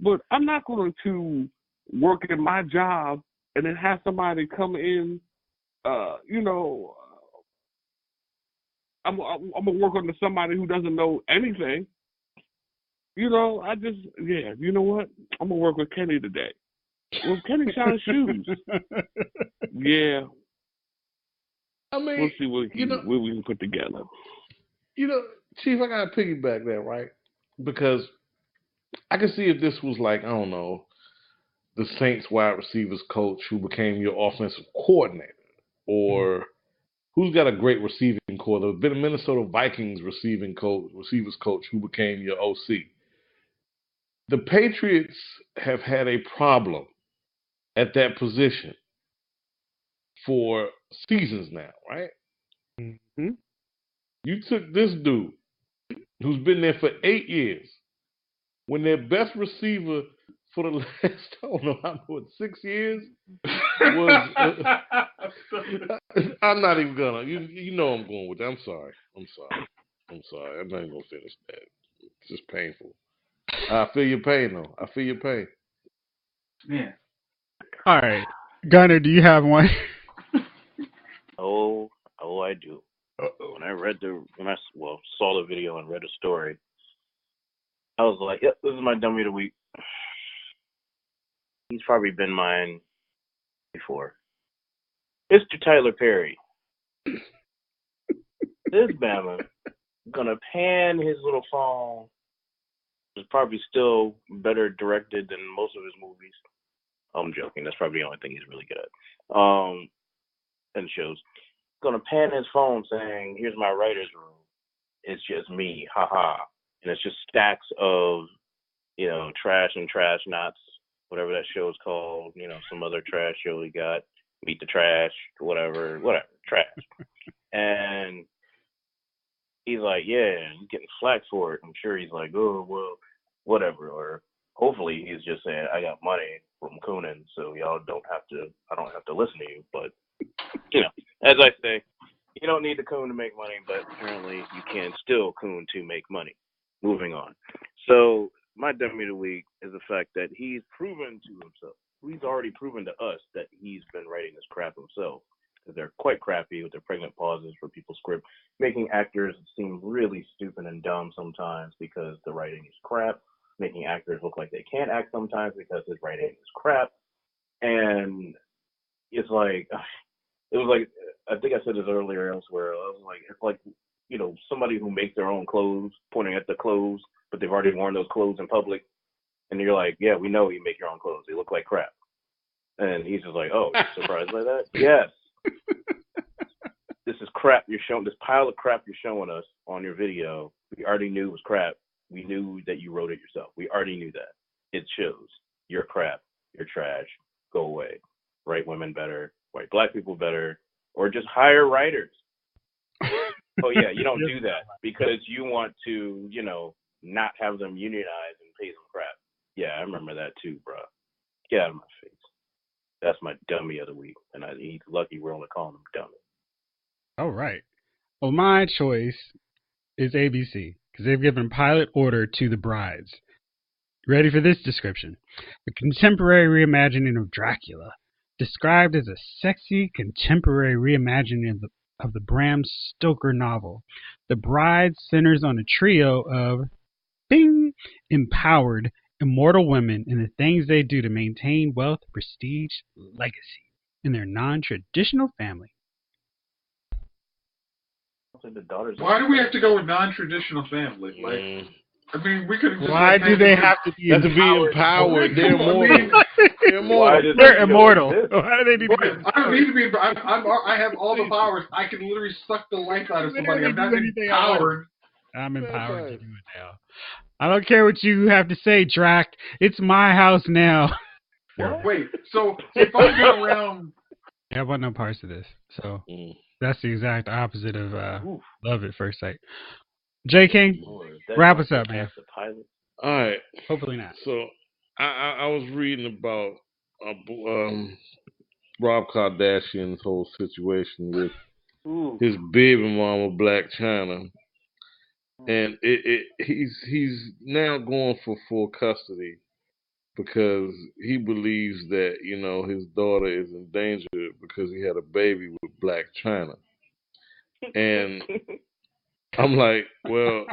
S3: But I'm not going to work in my job and then have somebody come in, I'm going to work under somebody who doesn't know anything. You know what? I'm going to work with Kenny today. Well, Kenny shines shoes. Yeah.
S4: I mean,
S3: we'll see what we can put together.
S4: Chief, I got to piggyback that, right? Because I can see if this was like, I don't know, the Saints wide receivers coach who became your offensive coordinator, or who's got a great receiving core. There's been a Minnesota Vikings receivers coach who became your OC. The Patriots have had a problem at that position for seasons now, right?
S3: Mm-hmm.
S4: You took this dude who's been there for 8 years, when their best receiver for the last, I don't know, 6 years was. I'm not even gonna. You know I'm going with that. I'm sorry. I'm not even gonna finish that. It's just painful. I feel your pain, though. I feel your pain.
S2: Yeah.
S1: All right, Gunner, do you have one?
S5: Oh, I do. When I saw the video and read the story, I was like, yep, this is my dummy of the week. He's probably been mine before. Mr. Tyler Perry. This Bama gonna pan his little phone. Is probably still better directed than most of his movies. I'm joking. That's probably the only thing he's really good at. And shows. Gonna pan his phone saying, "Here's my writer's room. It's just me, haha." And it's just stacks of, trash and trash knots whatever that show's called, some other trash show he got, Meet the Trash, whatever, trash. And he's like, yeah, he's getting flack for it. I'm sure he's like, oh, well, whatever. Or hopefully he's just saying, I got money from Coonan, so I don't have to listen to you. But, as I say, you don't need to coon to make money, but apparently you can still coon to make money. Moving on. So my dummy of the week is the fact that he's proven to himself. He's already proven to us that he's been writing this crap himself. Because they're quite crappy with their pregnant pauses for people's script, making actors seem really stupid and dumb sometimes because the writing is crap, making actors look like they can't act sometimes because his writing is crap. And it's like, it was like, I think I said this earlier elsewhere. I was like, it's like, somebody who makes their own clothes, pointing at the clothes, but they've already worn those clothes in public. And you're like, yeah, we know you make your own clothes. They look like crap. And he's just like, oh, you're surprised by that? Yes. This is crap you're showing. This pile of crap you're showing us on your video, we already knew was crap. We knew that you wrote it yourself. We already knew that. It shows. You're crap. You're trash. Go away. Write women better. Write black people better. Or just hire writers. Oh, yeah, you don't do that because you want to, not have them unionize and pay them crap. Yeah, I remember that too, bro. Get out of my face. That's my dummy of the week. And he's lucky we're only calling him dummy.
S1: All right. Well, my choice is ABC because they've given pilot order to The Brides. Ready for this description? A contemporary reimagining of Dracula, described as a sexy contemporary reimagining of the Bram Stoker novel. The Bride centers on a trio of empowered, immortal women and the things they do to maintain wealth, prestige, legacy in their non-traditional family.
S2: Why do we have to go with non-traditional family? We could.
S1: Why do they have to be
S4: empowered? They're immortal.
S1: They're immortal. Why do they need to be?
S2: I don't need to be. I have all the powers. I can literally suck the life out of somebody. I'm not empowered.
S1: I'm empowered to do it now. I don't care what you have to say, Drac. It's my house now.
S2: Wait. So if I go around,
S1: I want no parts of this. So. That's the exact opposite of love at first sight. J. King, wrap us up, man.
S4: All right.
S1: Hopefully not.
S4: So I was reading about Rob Kardashian's whole situation with his baby mama, Black China, and he's now going for full custody because he believes that his daughter is in danger because he had a baby with Black China. And I'm like, well,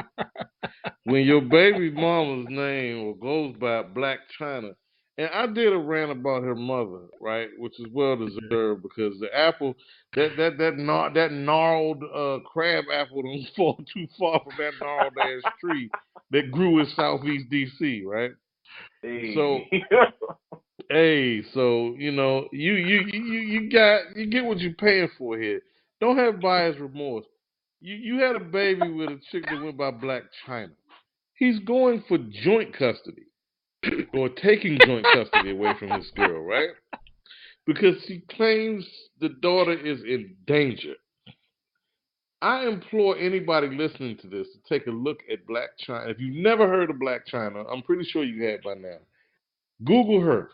S4: when your baby mama's name goes by Black China, and I did a rant about her mother, right, which is well deserved because the apple, that gnarled crab apple don't fall too far from that gnarled ass tree that grew in Southeast DC, right?
S5: Hey.
S4: So, you get what you're paying for here. Don't have buyer's remorse. You had a baby with a chick that went by Black China. He's going for joint custody or taking joint custody away from this girl, right? Because he claims the daughter is in danger. I implore anybody listening to this to take a look at Black China. If you've never heard of Black China, I'm pretty sure you have by now. Google her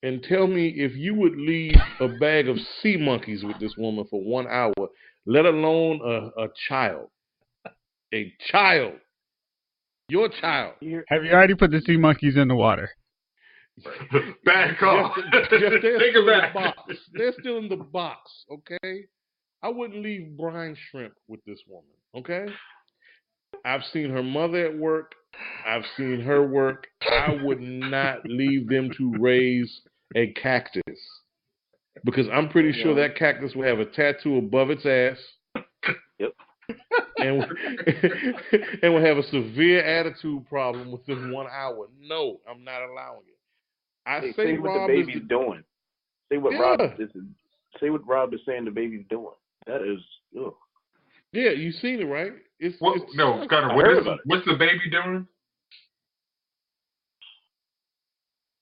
S4: and tell me if you would leave a bag of sea monkeys with this woman for 1 hour, let alone a child. A child. Your child.
S1: Have you already put the sea monkeys in the water?
S2: Bad call. Take it back.
S4: They're still in the box, okay? I wouldn't leave brine shrimp with this woman, okay? I've seen her mother at work. I've seen her work. I would not leave them to raise a cactus because I'm pretty sure that cactus will have a tattoo above its ass.
S5: Yep.
S4: And will have a severe attitude problem within 1 hour. No, I'm not allowing it.
S5: Say what
S4: Rob
S5: the baby's doing. Say what Rob is saying the baby's doing. That is, ugh.
S4: Yeah, you seen it, right?
S2: Connor, what's the baby doing?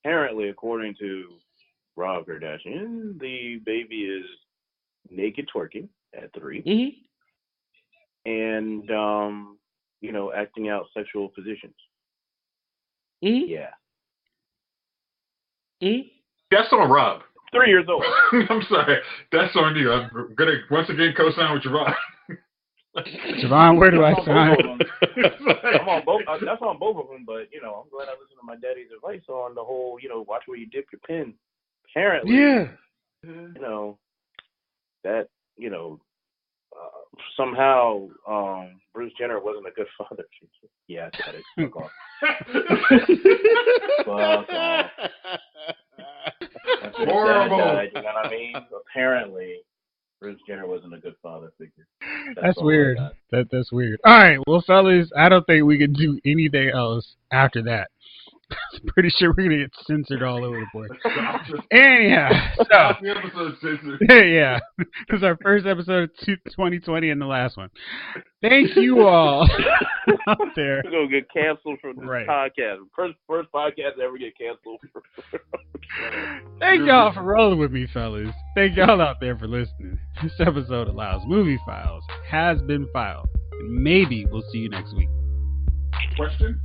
S5: apparently, according to Rob Kardashian, the baby is naked twerking at 3. And, acting out sexual positions. Yeah.
S2: That's on Rob.
S5: 3 years old.
S2: I'm sorry. That's on you. I'm going to once again co-sign with Javon.
S1: Javon, where do I sign?
S5: I'm on both. That's on both of them, but, I'm glad I listened to my daddy's advice on the whole, watch where you dip your pen. Apparently, that, somehow Bruce Jenner wasn't a good father. Yeah, I said it. Fuck off. Fuck off. Horrible. Died, you know what I mean? Apparently, Bruce Jenner wasn't a good father figure.
S1: That's weird. That's weird. All right, well, fellas, I don't think we can do anything else after that. I'm pretty sure we're gonna get censored all over the place. Anyhow, so
S2: the episode censored.
S1: Yeah, this is our first episode of 2020 and the last one. Thank you all out there.
S5: We're gonna get canceled from this podcast. First podcast to ever get canceled.
S1: Thank y'all for rolling with me, fellas. Thank y'all out there for listening. This episode of Lyle's Movie Files has been filed. And maybe we'll see you next week.
S2: Question?